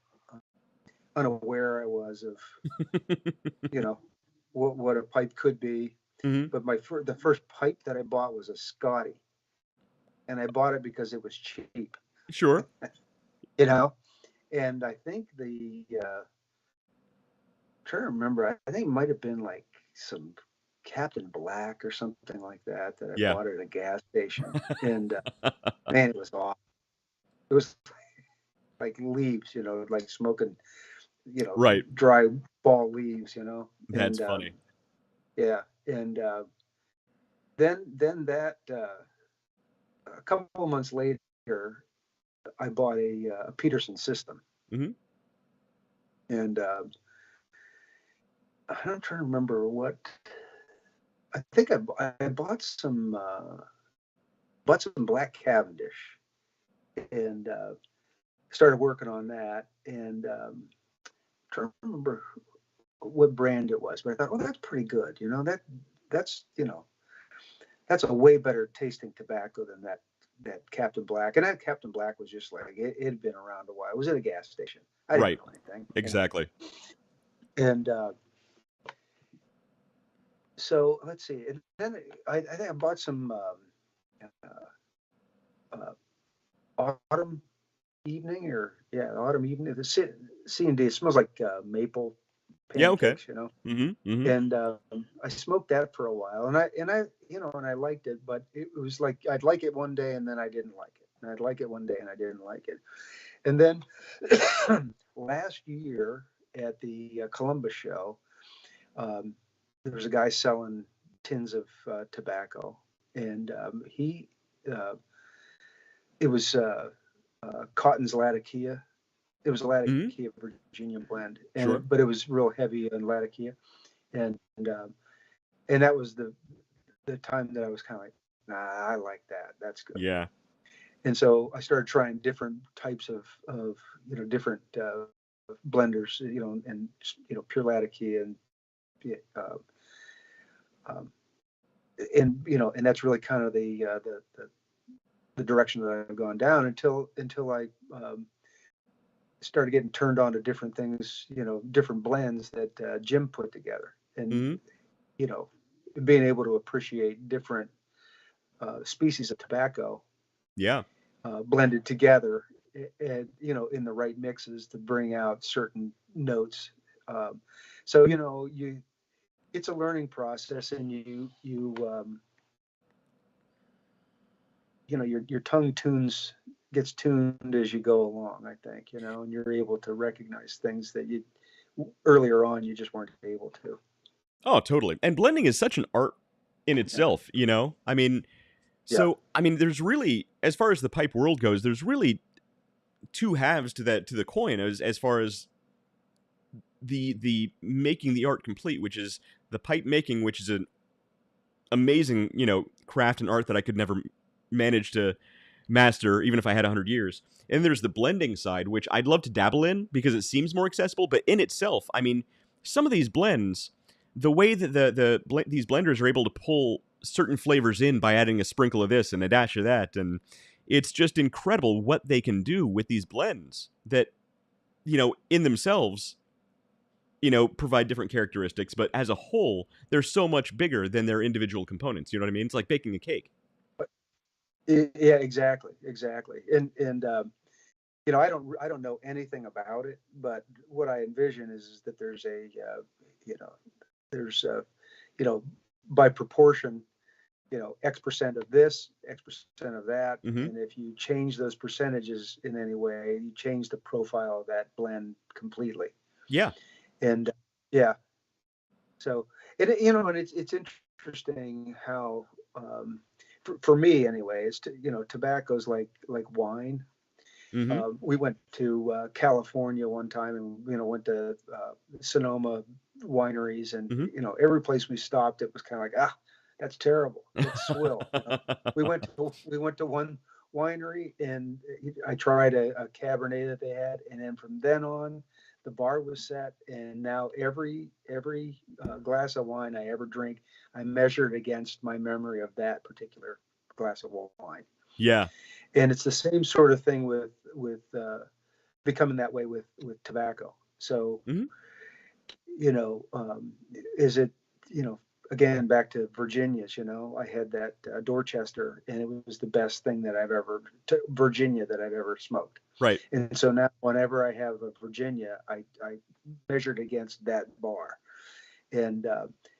unaware I was of what a pipe could be. Mm-hmm. But the first pipe that I bought was a Scotty, and I bought it because it was cheap. Sure. And I think trying to remember, I think it might have been like some Captain Black or something like that I bought at a gas station. And man, it was awesome. It was like leaves, like smoking, right, dry fall leaves, That's funny. Yeah. And then that a couple of months later, I bought a Peterson system. Mm-hmm. And I'm trying to remember what I think I bought some black Cavendish and started working on that. And trying to remember what brand it was, but I thought, oh, that's pretty good. That's that's a way better tasting tobacco than that Captain Black. And that Captain Black was just like it had been around a while. It was at a gas station. I didn't Right. know anything. Exactly. And so let's see. And then I think I bought some autumn evening autumn evening. The C&D. It smells like maple Yeah. Okay. pancakes, Mm-hmm. Mm-hmm. And I smoked that for a while, and I liked it, but it was like I'd like it one day and then I didn't like it, and I'd like it one day and I didn't like it, and then last year at the Columbus show, there was a guy selling tins of tobacco, and it was Cotton's Latakia. It was a Mm-hmm. Latakia Virginia blend, Sure. but it was real heavy in Latakia, and that was the time that I was kind of like, nah, I like that. That's good. Yeah. And so I started trying different types of different blenders, and pure Latakia and uh, um, and that's really kind of the direction that I've gone down until I started getting turned on to different things, different blends that Jim put together, and Mm-hmm. being able to appreciate different species of tobacco Yeah. blended together, and in the right mixes to bring out certain notes. So it's a learning process, and your tongue gets tuned as you go along, I think, and you're able to recognize things that you earlier on you just weren't able to. Oh, totally. And blending is such an art in itself, I mean, Yeah. there's really, as far as the pipe world goes, there's really two halves to the coin as far as the making the art complete, which is the pipe making, which is an amazing, craft and art that I could never manage to master, even if I had 100 years. And there's the blending side, which I'd love to dabble in because it seems more accessible. But in itself, some of these blends, the way that these blenders are able to pull certain flavors in by adding a sprinkle of this and a dash of that, and it's just incredible what they can do with these blends that, in themselves, provide different characteristics, but as a whole, they're so much bigger than their individual components. You know what I mean? It's like baking a cake. Yeah, exactly. And I don't know anything about it, but what I envision is that there's there's by proportion, X percent of this, X percent of that, Mm-hmm. and if you change those percentages in any way, you change the profile of that blend completely. Yeah. And yeah, so and it's interesting how for me anyway, tobacco's like wine. Mm-hmm. We went to California one time, and went to Sonoma wineries, and Mm-hmm. every place we stopped, it was kind of like, that's terrible. It's swill. We went to one winery, and I tried a Cabernet that they had, and then from then on, the bar was set, and now every glass of wine I ever drink, I measure it against my memory of that particular glass of wine. Yeah. And it's the same sort of thing with becoming that way with tobacco. So, Mm-hmm. is it, again, back to Virginia's, I had that Dorchester, and it was the best thing that Virginia that I've ever smoked. Right. And so now whenever I have a Virginia, I measured against that bar. And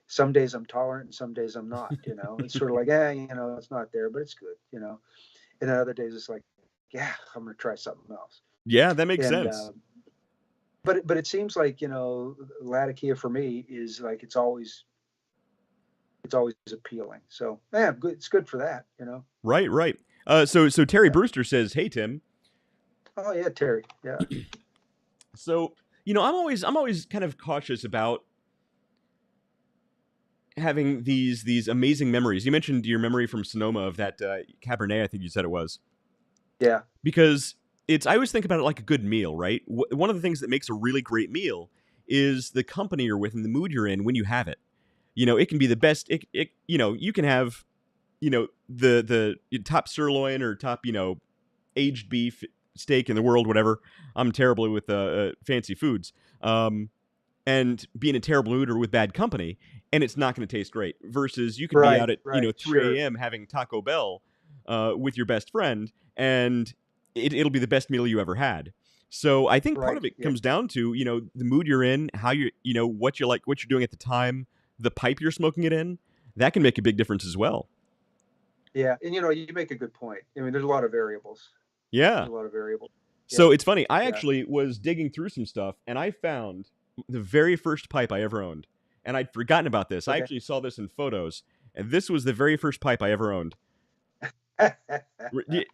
some days I'm tolerant and some days I'm not, it's sort of like, it's not there, but it's good, and then other days it's like, yeah, I'm going to try something else. Yeah, that makes And sense. but it seems like Latakia for me is like it's always appealing. So good. It's good for that. Right. So Terry Brewster says, "Hey Tim." Oh yeah, Terry. Yeah. So I'm always kind of cautious about having these amazing memories. You mentioned your memory from Sonoma of that Cabernet, I think you said it was. Yeah. Because I always think about it like a good meal, right? One of the things that makes a really great meal is the company you're with and the mood you're in when you have it. It can be the best. You can have, the top sirloin or top, aged beef steak in the world, whatever. I'm terrible with fancy foods. And be in a terrible mood or with bad company, and it's not going to taste great. Versus you could be out at 3 sure. a.m. having Taco Bell with your best friend, and it'll be the best meal you ever had. So I think part of it comes down to the mood you're in, how what you like, what you're doing at the time, the pipe you're smoking it in. That can make a big difference as well. Yeah, and you make a good point. I mean, there's a lot of variables. Yeah, there's a lot of variables. So it's funny. I actually was digging through some stuff, and I found the very first pipe I ever owned. And I'd forgotten about this. Okay. I actually saw this in photos, and this was the very first pipe I ever owned. Did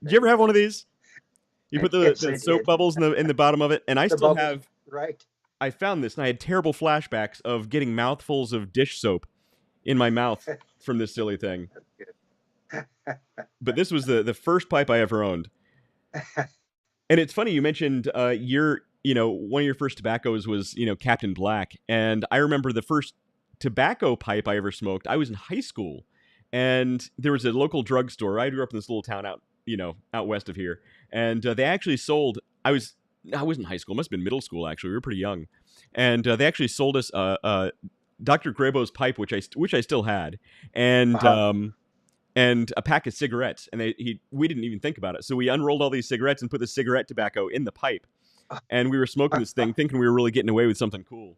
you ever have one of these? You put the soap bubbles in the bottom of it, and I still have. Right. I found this, and I had terrible flashbacks of getting mouthfuls of dish soap in my mouth from this silly thing. But this was the first pipe I ever owned. And it's funny, you mentioned one of your first tobaccos was, Captain Black. And I remember the first tobacco pipe I ever smoked, I was in high school. And there was a local drugstore. I grew up in this little town out west of here. And they actually sold, I wasn't in high school, it must have been middle school, actually. We were pretty young. And they actually sold us Dr. Grabo's pipe, which I still had. And and a pack of cigarettes, and we didn't even think about it. So we unrolled all these cigarettes and put the cigarette tobacco in the pipe, and we were smoking this thing, thinking we were really getting away with something cool.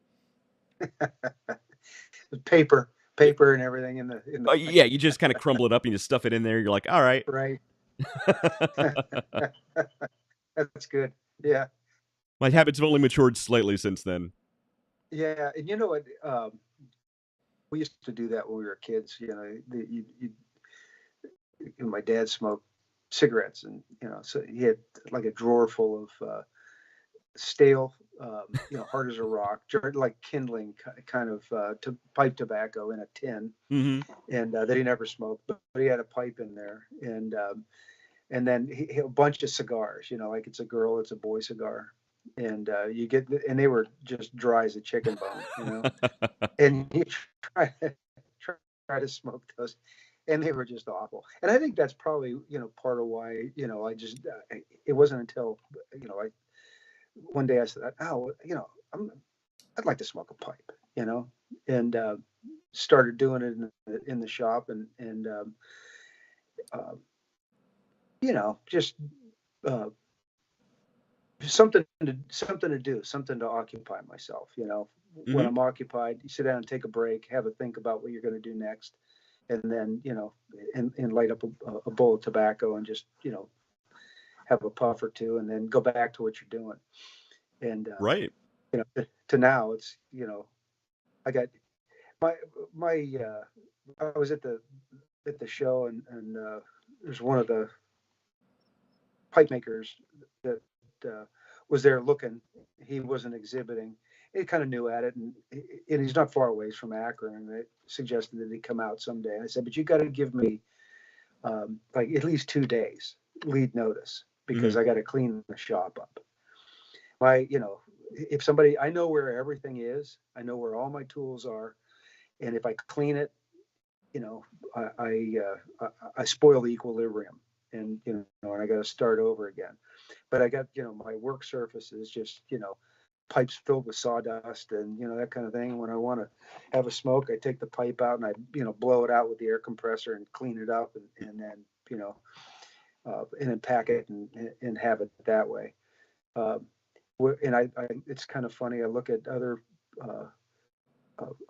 paper and everything in the. Yeah, you just kind of crumble it up and you stuff it in there. You're like, all right, right. That's good. Yeah. My habits have only matured slightly since then. Yeah, and you know what? We used to do that when we were kids. My dad smoked cigarettes, and so he had like a drawer full of stale, hard as a rock, like kindling kind of pipe tobacco in a tin, and that he never smoked, but he had a pipe in there, and then he a bunch of cigars, like it's a girl, it's a boy cigar, and and they were just dry as a chicken bone, and you try to smoke those. And they were just awful. And I think that's probably, part of why, I just, it wasn't until, one day I said, I'd like to smoke a pipe, and started doing it in the shop and just something to do, something to occupy myself, when I'm occupied, you sit down and take a break, have a think about what you're going to do next. And then, and light up a bowl of tobacco and just, have a puff or two and then go back to what you're doing. And, right. To now it's, I got my I was at the show and there's one of the pipe makers that was there looking. He wasn't exhibiting. He kind of knew at it, and he's not far away from Akron, and they suggested that he come out someday. And I said, but you got to give me like at least 2 days lead notice, because I got to clean the shop up. If somebody, I know where everything is, I know where all my tools are, and if I clean it, I spoil the equilibrium, and and I got to start over again. But I got my work surface is just pipes filled with sawdust and that kind of thing. When I want to have a smoke, I take the pipe out and I blow it out with the air compressor and clean it up and then and then pack it and have it that way. And I it's kind of funny. I look at other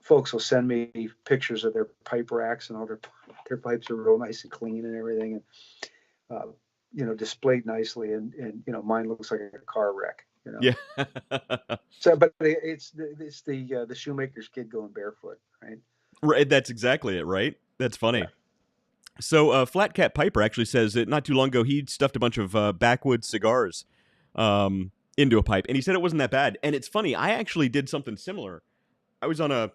folks will send me pictures of their pipe racks, and all their pipes are real nice and clean and everything, and displayed nicely, and mine looks like a car wreck. Yeah. So, but it's the shoemaker's kid going barefoot, right? Right. That's exactly it. Right. That's funny. Yeah. So, Flat Cat Piper actually says that not too long ago he stuffed a bunch of backwoods cigars into a pipe, and he said it wasn't that bad. And it's funny, I actually did something similar. I was on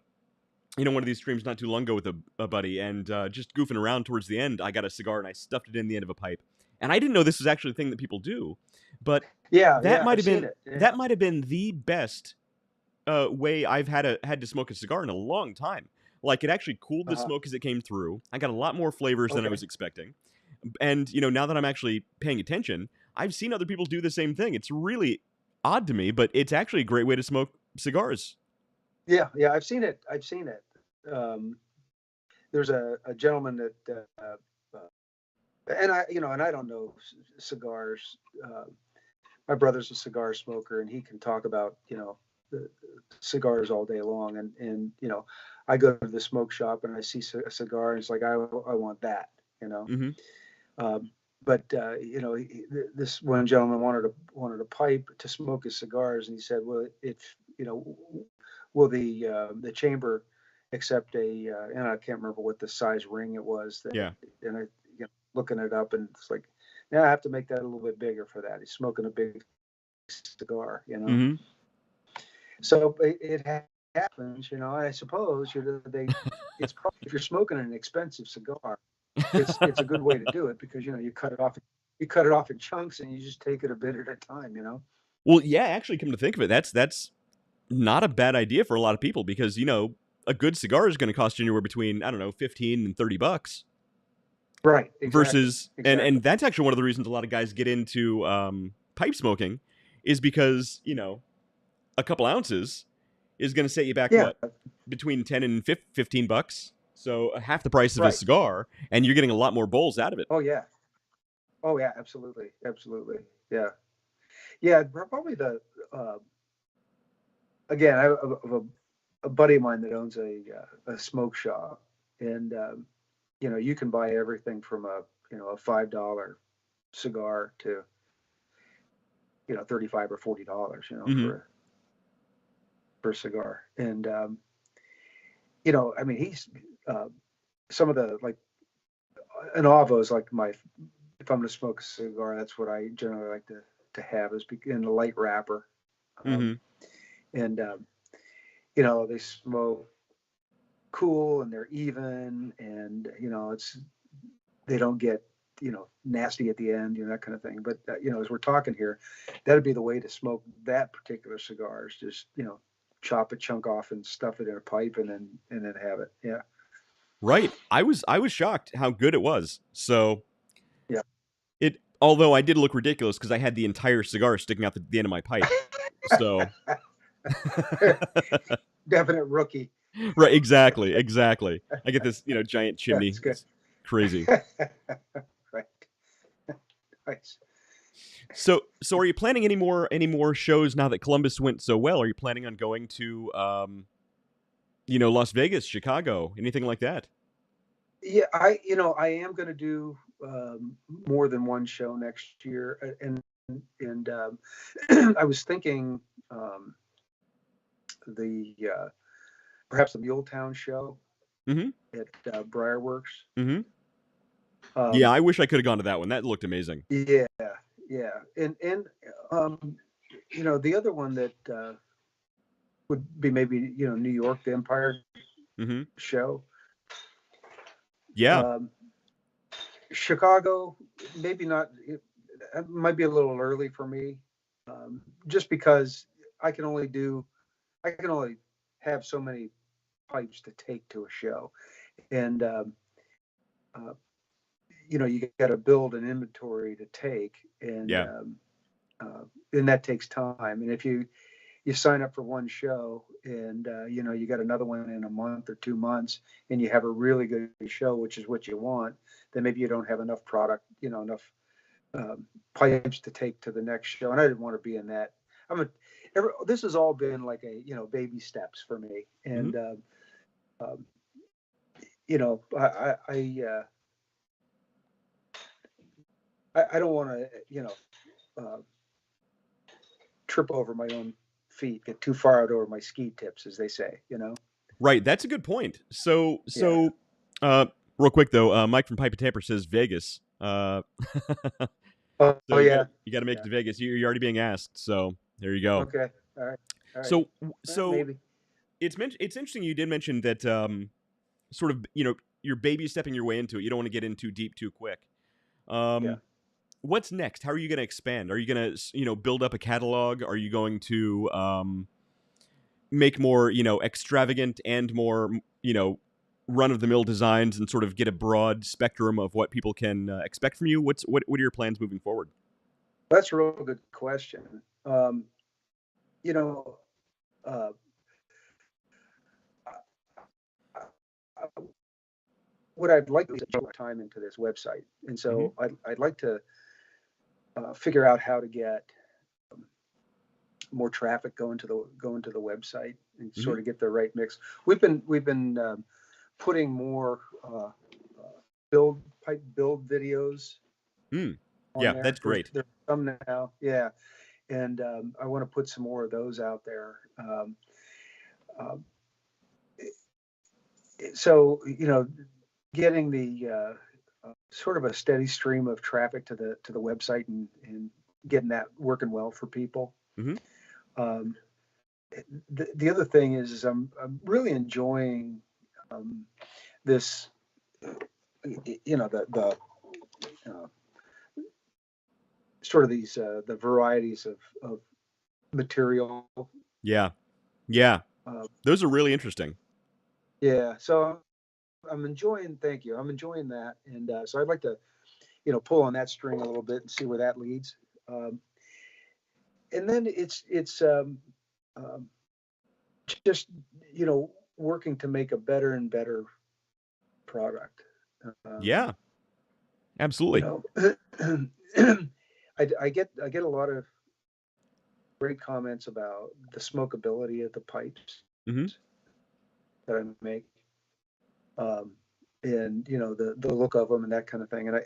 one of these streams not too long ago with a buddy, and just goofing around towards the end, I got a cigar and I stuffed it in the end of a pipe. And I didn't know this was actually a thing that people do, but Yeah, that might I've have seen been it. Yeah. that might have been the best way I've had to smoke a cigar in a long time. Like, it actually cooled the smoke as it came through. I got a lot more flavors than I was expecting. And now that I'm actually paying attention, I've seen other people do the same thing. It's really odd to me, but it's actually a great way to smoke cigars. Yeah, I've seen it. There's a gentleman that, and I don't know cigars. My brother's a cigar smoker, and he can talk about the cigars all day long. And I go to the smoke shop and I see a cigar, and it's like I want that. But this one gentleman wanted a pipe to smoke his cigars, and he said, "Well, will the chamber accept a?" And I can't remember what the size ring it was. And I looking it up, and it's like, now I have to make that a little bit bigger for that. He's smoking a big cigar, So it happens, and I suppose it's probably, if you're smoking an expensive cigar, it's a good way to do it, because you cut it off in chunks, and you just take it a bit at a time. Well, yeah, actually, come to think of it, that's not a bad idea for a lot of people, because a good cigar is going to cost you anywhere between, I don't know, $15 and $30. Right. Exactly. Versus, and that's actually one of the reasons a lot of guys get into pipe smoking, is because a couple ounces is going to set you back between $10 and $15. So half the price of a cigar, and you're getting a lot more bowls out of it. Oh yeah, absolutely, yeah. Probably the again, I have a buddy of mine that owns a smoke shop, and you can buy everything from a $5 cigar to $35 or $40 for a cigar. And I mean, he's some of the, like, an Avo is like if I'm going to smoke a cigar, that's what I generally like to have, is in a light wrapper. And they smoke cool, and they're even, and they don't get nasty at the end, that kind of thing. But as we're talking here, that'd be the way to smoke that particular cigar, is just chop a chunk off and stuff it in a pipe, and then have it. Yeah. Right. I was shocked how good it was. So yeah, although I did look ridiculous because I had the entire cigar sticking out the end of my pipe. So definite rookie. Right, exactly. I get this, giant chimney. That's good. It's crazy. Right. Nice. So are you planning any more shows now that Columbus went so well? Are you planning on going to Las Vegas, Chicago, anything like that? Yeah, I am going to do more than one show next year, and I was thinking perhaps the Muletown show at Briarworks. Yeah, I wish I could have gone to that one. That looked amazing. Yeah, and the other one that would be maybe New York, the Empire show. Yeah. Chicago, maybe not. It might be a little early for me, just because I can only have so many pipes to take to a show, and you got to build an inventory to take, and that takes time. And if you sign up for one show, and you got another one in a month or 2 months, and you have a really good show, which is what you want, then maybe you don't have enough product, enough pipes to take to the next show. And I didn't want to be in that. This has all been like baby steps for me, and I don't want to trip over my own feet, get too far out over my ski tips, as they say. Right, that's a good point. So real quick though, Mike from Pipe and Tamper says Vegas. You got to make it to Vegas. You're already being asked, so there you go. Okay, all right. So maybe. It's interesting you did mention that sort of you're baby stepping your way into it. You don't want to get in too deep too quick. Yeah. What's next? How are you going to expand? Are you going to build up a catalog? Are you going to make more extravagant and more run of the mill designs and sort of get a broad spectrum of what people can expect from you? What are your plans moving forward? That's a real good question. You know, uh, what I'd like to do is put time into this website, and so I'd like to figure out how to get more traffic going to the website and sort of get the right mix. We've been putting more pipe build videos on Yeah, there. that's great. There's some now, yeah, and I want to put some more of those out there. So getting the sort of a steady stream of traffic to the website and getting that working well for people. The other thing is I'm really enjoying this, the sort of these the varieties of material. Yeah, those are really interesting. Yeah, so I'm enjoying. Thank you. I'm enjoying that, and so I'd like to, pull on that string a little bit and see where that leads. And then it's just working to make a better and better product. Yeah, absolutely. I get a lot of great comments about the smokability of the pipes that I make, and the look of them and that kind of thing. And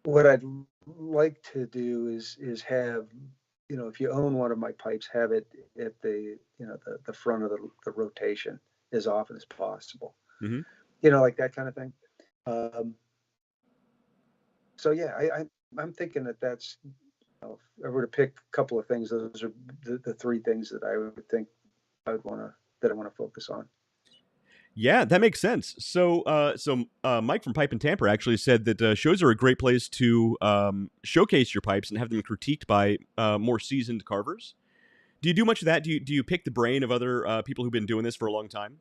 what I'd like to do is have, if you own one of my pipes, have it at the the front of the rotation as often as possible. Like that kind of thing. So yeah, I'm thinking that's, if I were to pick a couple of things, those are the three things that I would think I want to focus on. Yeah, that makes sense. So, Mike from Pipe and Tamper actually said that shows are a great place to showcase your pipes and have them critiqued by more seasoned carvers. Do you do much of that? Do you pick the brain of other people who've been doing this for a long time?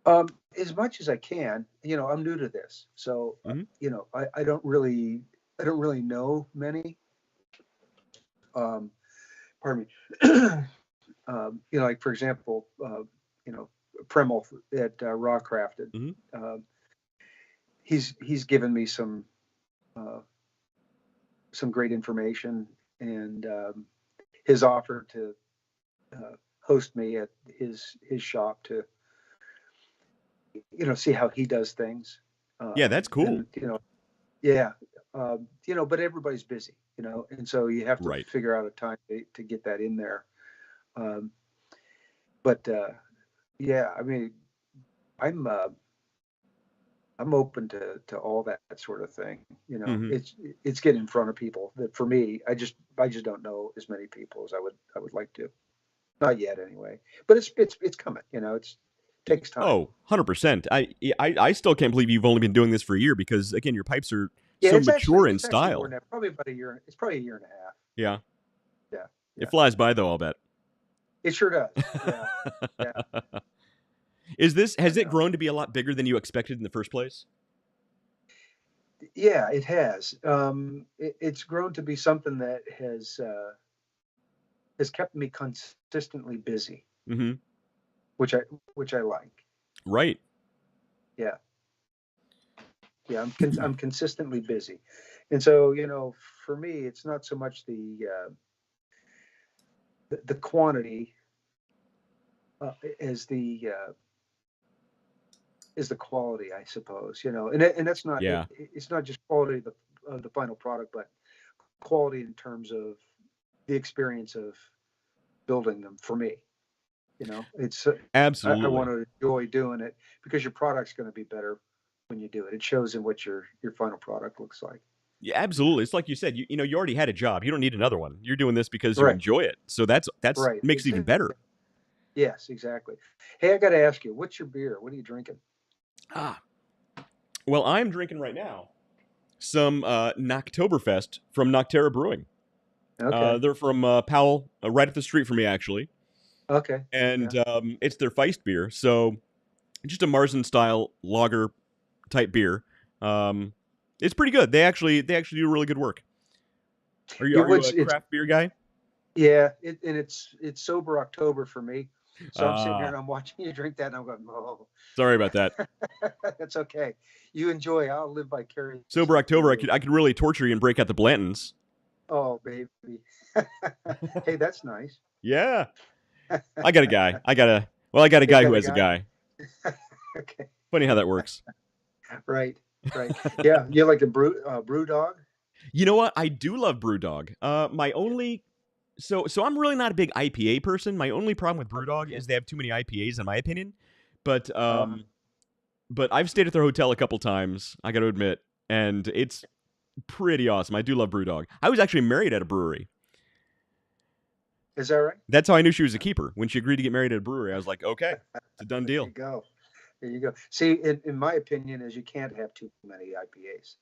As much as I can. I'm new to this, so I don't really know many. Pardon me. Like for example, Premel at Raw Crafted. He's given me some great information, and his offer to host me at his shop to see how he does things. Yeah, that's cool. And, yeah, but everybody's busy, and so you have to figure out a time to get that in there. But yeah, I mean, I'm open to all that sort of thing. It's getting in front of people that, for me, I just don't know as many people as I would like to. Not yet, anyway. But it's coming. It takes time. Oh, 100%. I still can't believe you've only been doing this for a year, because again, your pipes are so mature in style. Probably about a year. It's probably a year and a half. Yeah. Yeah. It flies by, though, I'll bet. It sure does. Yeah. Has it grown to be a lot bigger than you expected in the first place? Yeah, it has. It's grown to be something that has kept me consistently busy, which I like. Right. Yeah. Yeah, I'm consistently busy, and so for me, it's not so much the quantity as the quality, I suppose. And that's not. Yeah. It's not just quality of the final product, but quality in terms of the experience of building them. For me, it's absolutely. I want to enjoy doing it, because your product's going to be better when you do it. It shows in what your final product looks like. Yeah, absolutely. It's like you said, you already had a job. You don't need another one. You're doing this because you enjoy it. So that's right. Makes it even better. Yes, exactly. Hey, I got to ask you, what's your beer? What are you drinking? Ah, well, I'm drinking right now some Noctoberfest from Nocterra Brewing. Okay. They're from Powell, right up the street from me, actually, Okay. and Yeah. it's their Feist beer. So just a Marzen style lager type beer. Um, it's pretty good. They actually do really good work. Are you Yeah. are you What's a it's craft beer guy? yeah. It's sober October for me. So I'm sitting here Ah, and I'm watching you drink that, and I'm going, oh, sorry about that. that's okay. You enjoy. I'll live Sober vicariously through October, I you. could I could really torture you and break out the Blantons. Oh, baby. Hey, that's nice. Yeah, I got a guy. I got a You guy who got a has a guy? guy. Okay. Funny how that works. Right. Right. Yeah. You like a brew dog? You know what? I do love BrewDog. My only so I'm really not a big IPA person. My only problem with BrewDog Okay. is they have too many IPAs, in my opinion. But Uh, I've stayed at their hotel a couple times. I got to admit, and it's pretty awesome. I do love BrewDog. I was actually married at a brewery. is that right? That's how I knew she was a keeper. When she agreed to get married at a brewery, I was like, okay, it's a done There you deal. go. There you go. See, in my opinion, is you can't have too many IPAs.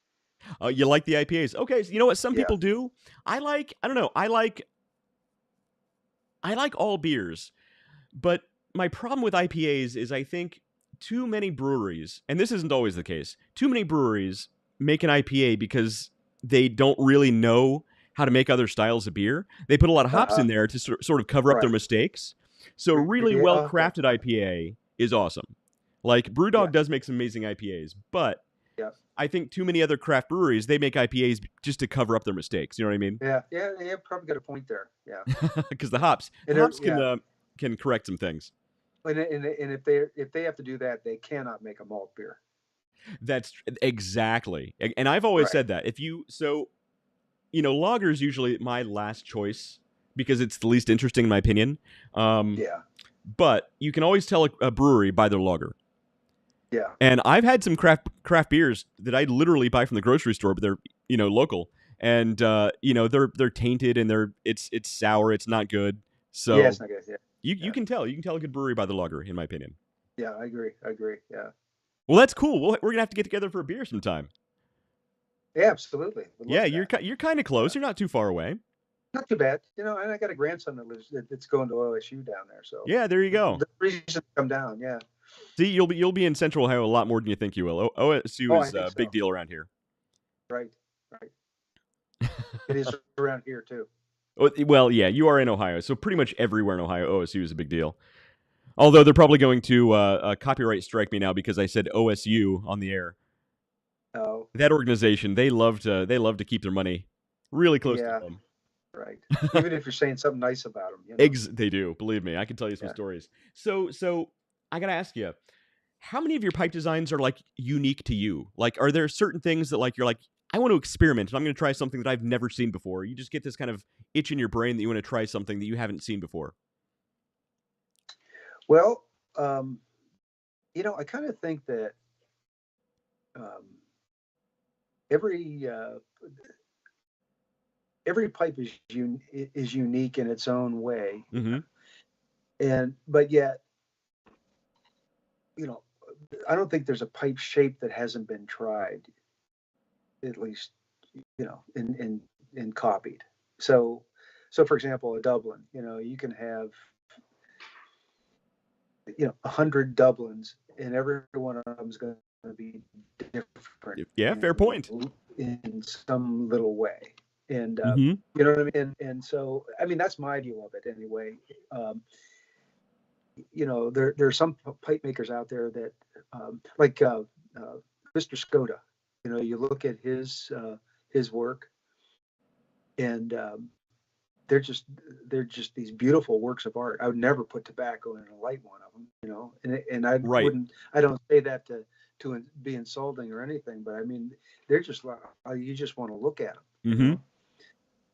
You like the IPAs? Okay, so you know what some Yeah. people do. I don't know. I like all beers, but my problem with IPAs is I think too many breweries, and this isn't always the case. Too many breweries make an IPA because they don't really know how to make other styles of beer. They put a lot of hops Uh-huh. in there to sort of cover up their Right. mistakes. So a really Yeah. well Okay. crafted IPA is awesome. Like Yeah. BrewDog does make some amazing IPAs, but Yeah. I think too many other craft breweries they make IPAs just to cover up their mistakes. You know what I mean? Yeah. Yeah. You probably got a point there. Yeah. Because the hops, And the hops yeah. can correct some things. And if they have to do that, they cannot make a malt beer. That's exactly, and I've always Right. said that if you so lager is usually my last choice because it's the least interesting in my opinion. Um, Yeah. but you can always tell a brewery by their lager. Yeah. And I've had some craft beers that I literally buy from the grocery store, but they're local, and they're tainted and it's sour, it's not good. Yeah. So It's not good. Yeah. you Yeah. can tell a good brewery by the lager, in my opinion. Yeah. I agree. I agree. Yeah. Well, that's cool. We're gonna have to get together for a beer sometime. Yeah. Absolutely. Would Yeah, love you're that. you're kind of Yeah. close. You're not too far away. Not too bad. And I got a grandson that's going to OSU down there. So Yeah, there you go. the reason to come down. Yeah. See, you'll be in Central Ohio a lot more than you think you will. OSU Oh, I is think a big so. deal around here. Right. Right. It is around here too. Well, yeah, you are in Ohio, so pretty much everywhere in Ohio, OSU is a big deal. Although they're probably going to copyright strike me now because I said OSU on the air. Oh, That organization, they love to keep their money really close to yeah. home. Right. Even if you're saying something nice about them, They do, believe me. I can tell you some Yeah. stories. So I gotta ask you, how many of your pipe designs are like unique to you? Like, are there certain things that like you're like, I want to experiment and I'm going to try something that I've never seen before? You just get this kind of itch in your brain that you want to try something that you haven't seen before. Well, um, I kind of think that um, every every pipe is unique in its own way, Mm-hmm. and but yet, you know, I don't think there's a pipe shape that hasn't been tried, at least, and copied. So, for example, a Dublin, you can have 100 Dublins, and every one of them is going to be different Yeah, fair point. in some little way. And Mm-hmm. you know what I mean. And so, I mean, that's my view of it anyway. Um, there are some pipe makers out there that, like Mr. Skoda. You look at his work, and they're just these beautiful works of art. I would never put tobacco in a light one of them, and I Right. wouldn't. I don't say that to be insulting or anything, but I mean, they're just like, you just want to look at them, Mm-hmm.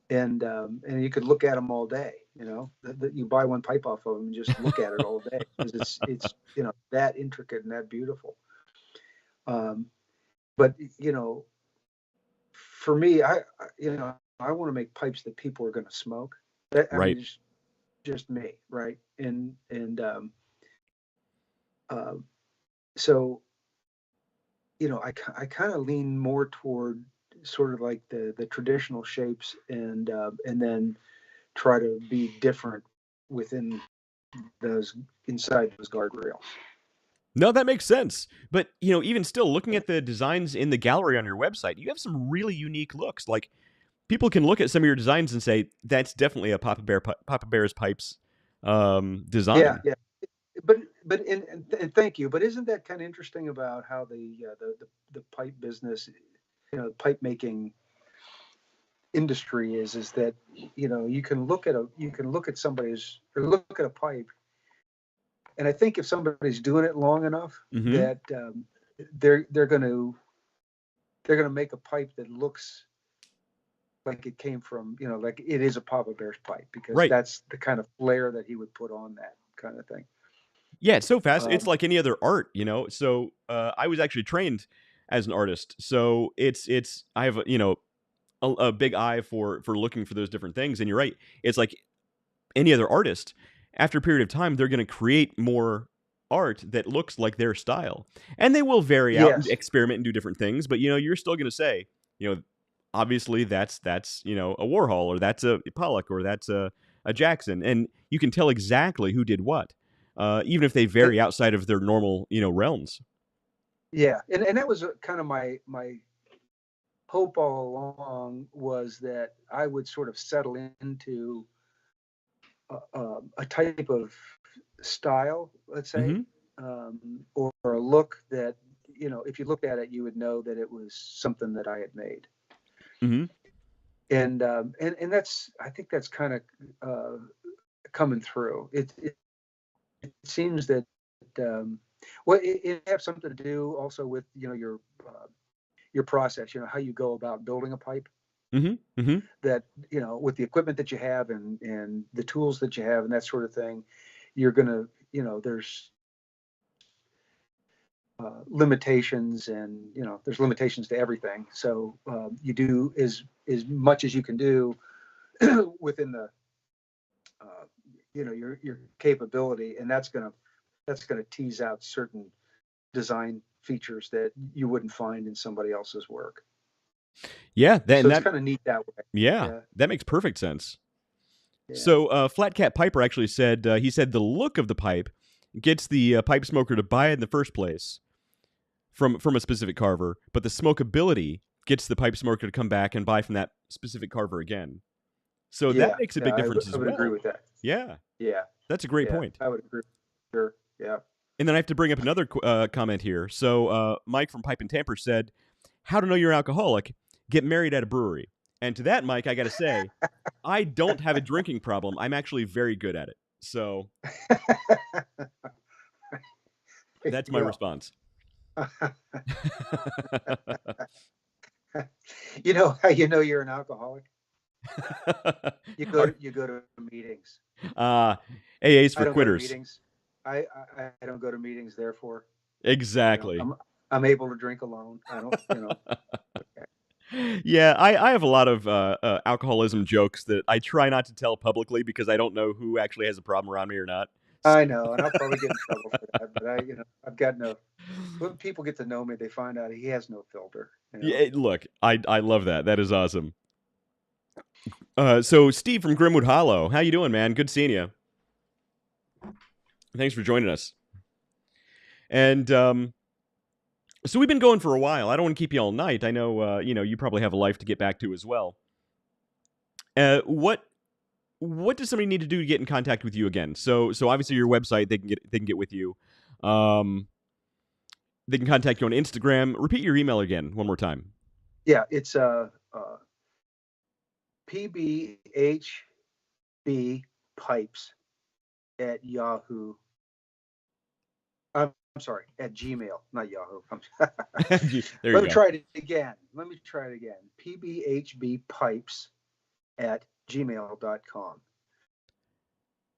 and you could look at them all day. You buy one pipe off of them and just look at it all day because it's that intricate and that beautiful. Um, but for me, I want to make pipes that people are going to smoke. I Right. mean, just me, right? So I kind of lean more toward sort of like the traditional shapes, and then try to be different within those inside those guardrails. No, that makes sense. But, even still, looking at the designs in the gallery on your website, you have some really unique looks. Like, people can look at some of your designs and say, that's definitely a Papa Bear's Pipes design. Yeah. But and thank you. But isn't that kind of interesting about how the pipe business, pipe making industry is that you can look at somebody's, or look at a pipe, and I think if somebody's doing it long enough, Mm-hmm. that they're going to make a pipe that looks like it came from, like it is a Papa Bear's pipe, because Right. that's the kind of flair that he would put on that kind of thing. Yeah, it's so fast. It's like any other art, So I was actually trained as an artist, so I have a big eye for looking for those different things. And you're right. It's like any other artist. After a period of time, they're going to create more art that looks like their style, and they will vary out and Yes. experiment and do different things. But you're still going to say, obviously that's a Warhol, or that's a Pollock, or that's a Jackson, and you can tell exactly who did what, even if they vary outside of their normal realms. Yeah, and that was kind of my hope all along, was that I would sort of settle into a type of style, let's say, or a look that, if you looked at it, you would know that it was something that I had made. Mm-hmm. And that's, I think that's kind of coming through. It seems that well, it has something to do also with your process, how you go about building a pipe. Mm-hmm. Mm-hmm. That, with the equipment that you have, and the tools that you have, and that sort of thing, you're gonna, there's limitations, and there's limitations to everything. So you do as much as you can do within the your capability, and that's gonna tease out certain design features that you wouldn't find in somebody else's work. Yeah, so it's kind of neat that way. Yeah, that makes perfect sense. Yeah. So Flat Cat Piper actually said, he said the look of the pipe gets the pipe smoker to buy it in the first place from a specific carver, but the smokability gets the pipe smoker to come back and buy from that specific carver again. So that makes a big difference as well. I would agree with that. Yeah. Yeah. That's a great point. I would agree. Sure. Yeah. And then I have to bring up another comment here. So Mike from Pipe and Tamper said, how to know you're an alcoholic? Get married at a brewery. And to that, Mike, I got to say, I don't have a drinking problem. I'm actually very good at it. So that's my response. You know how you know you're an alcoholic? You go to meetings. AA's for quitters. Meetings. I don't go to meetings, therefore. Exactly. I'm able to drink alone. I don't, Yeah, I have a lot of alcoholism jokes that I try not to tell publicly, because I don't know who actually has a problem around me or not. I know, and I'll probably get in trouble for that. But I've got no. When people get to know me, they find out he has no filter. Yeah, look, I love that. That is awesome. So Steve from Grimwood Hollow, how you doing, man? Good seeing you. Thanks for joining us. And so we've been going for a while. I don't want to keep you all night. I know you probably have a life to get back to as well. What does somebody need to do to get in contact with you again? So obviously your website, they can get with you. They can contact you on Instagram. Repeat your email again one more time. Yeah, it's pbhbpipes@Yahoo. I'm sorry, at Gmail, not Yahoo. Let me try it again. pbhbpipes@gmail.com.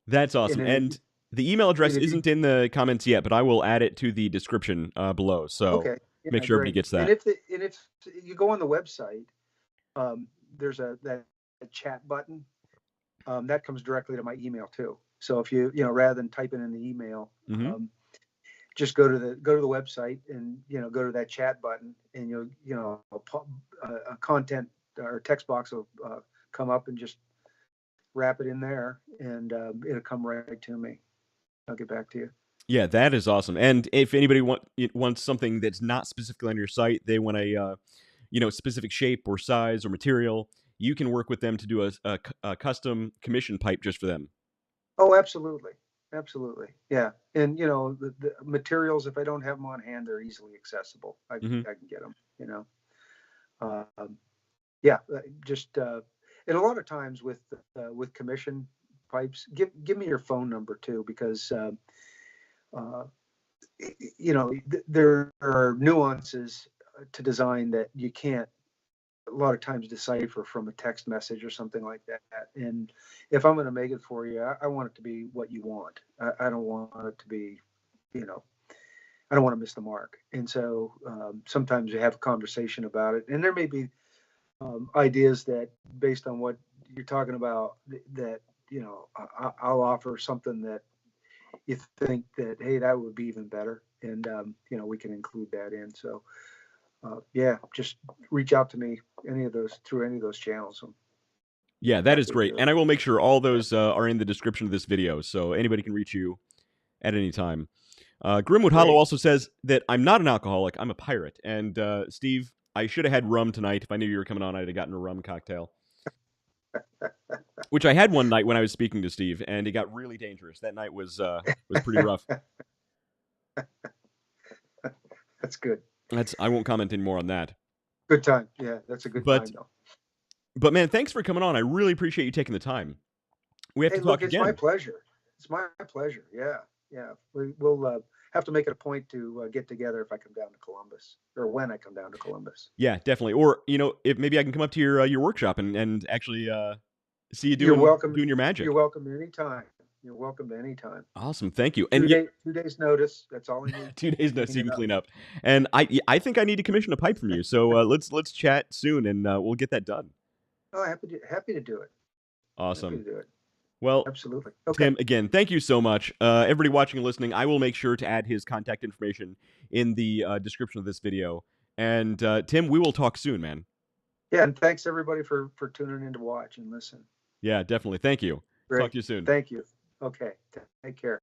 That's awesome. And the email address isn't in the comments yet, but I will add it to the description below. So make sure everybody gets that. And if you go on the website, there's a chat button. that comes directly to my email too. So if you rather than typing in the email, just go to the website and go to that chat button, and a content or text box will come up, and just wrap it in there, and it'll come right to me. I'll get back to you. Yeah, that is awesome. And if anybody wants something that's not specifically on your site, they want a specific shape or size or material, you can work with them to do a custom commission pipe just for them. Oh, absolutely. Absolutely. Yeah. And, the materials, if I don't have them on hand, they're easily accessible. I can get them, yeah, just, and a lot of times with commission pipes, give me your phone number too, because, there are nuances to design that you can't a lot of times decipher from a text message or something like that. And if I'm going to make it for you, I want it to be what you want. I don't want it to be, I don't want to miss the mark. And so sometimes you have a conversation about it, and there may be ideas that, based on what you're talking about, that I'll offer something that you think that, hey, that would be even better, and we can include that in. So yeah, just reach out to me through any of those channels. Yeah, that is great. And I will make sure all those are in the description of this video, so anybody can reach you at any time. Grimwood Hollow also says that I'm not an alcoholic, I'm a pirate. And Steve, I should have had rum tonight. If I knew you were coming on, I'd have gotten a rum cocktail. Which I had one night when I was speaking to Steve, and it got really dangerous. That night was pretty rough. That's good. I won't comment anymore on that. Good time. Yeah, that's a good time, though. But man, thanks for coming on. I really appreciate you taking the time. We have to talk again. It's my pleasure. It's my pleasure. Yeah. We'll have to make it a point to get together if I come down to Columbus, or when I come down to Columbus. Yeah, definitely. Or if maybe I can come up to your workshop and actually see you doing your magic. You're welcome anytime. You're welcome to any time. Awesome, thank you. And 2 days notice. That's all I need. 2 days notice, you can clean up. And I think I need to commission a pipe from you. So let's chat soon, and we'll get that done. Oh, happy to do it. Awesome. Happy to do it. Well, absolutely. Okay. Tim, again, thank you so much. Everybody watching and listening, I will make sure to add his contact information in the description of this video. And Tim, we will talk soon, man. Yeah, and thanks everybody for tuning in to watch and listen. Yeah, definitely. Thank you. Great. Talk to you soon. Thank you. Okay. Take care.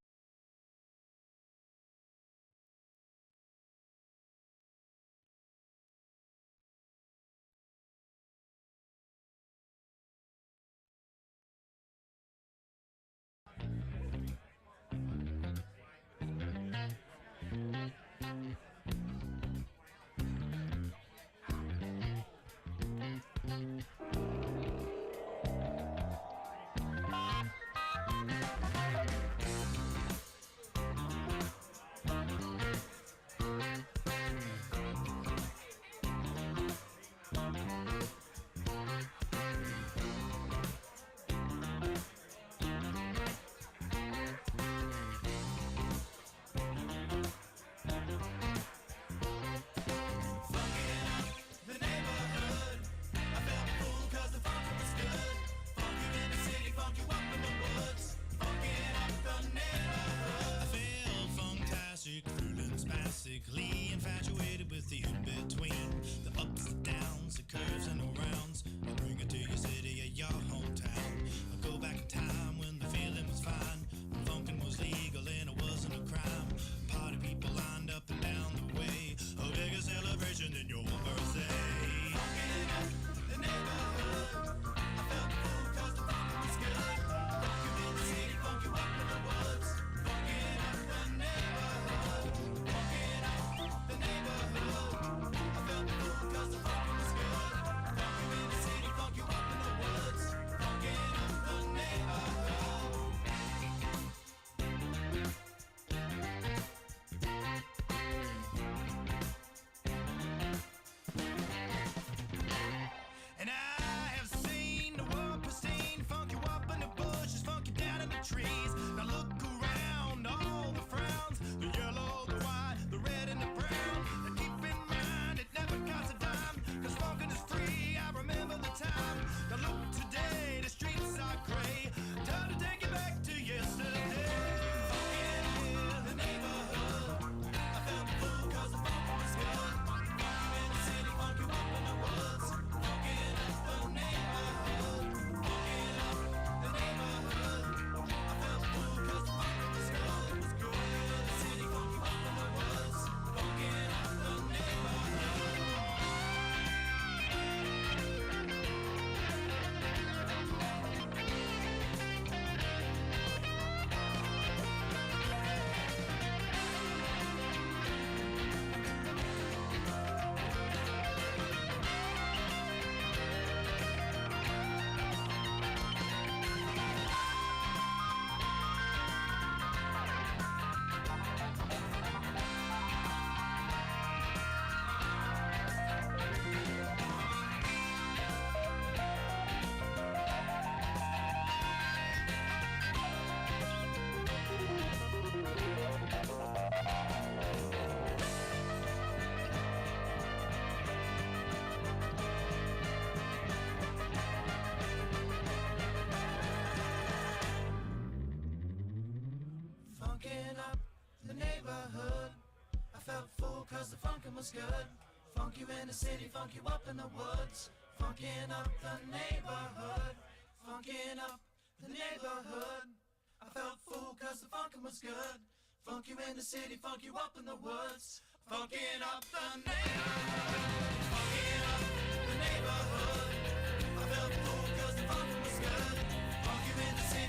was good. Funk you in the city, funk you up in the woods. Funkin' up the neighborhood. Funkin' up the neighborhood. I felt fool cause the funkin' was good. Funk you in the city, funk you up in the woods. Funkin' up the neighborhood. Funkin' up the neighborhood. I felt fool cause the funkin' was good. Funk you in the city.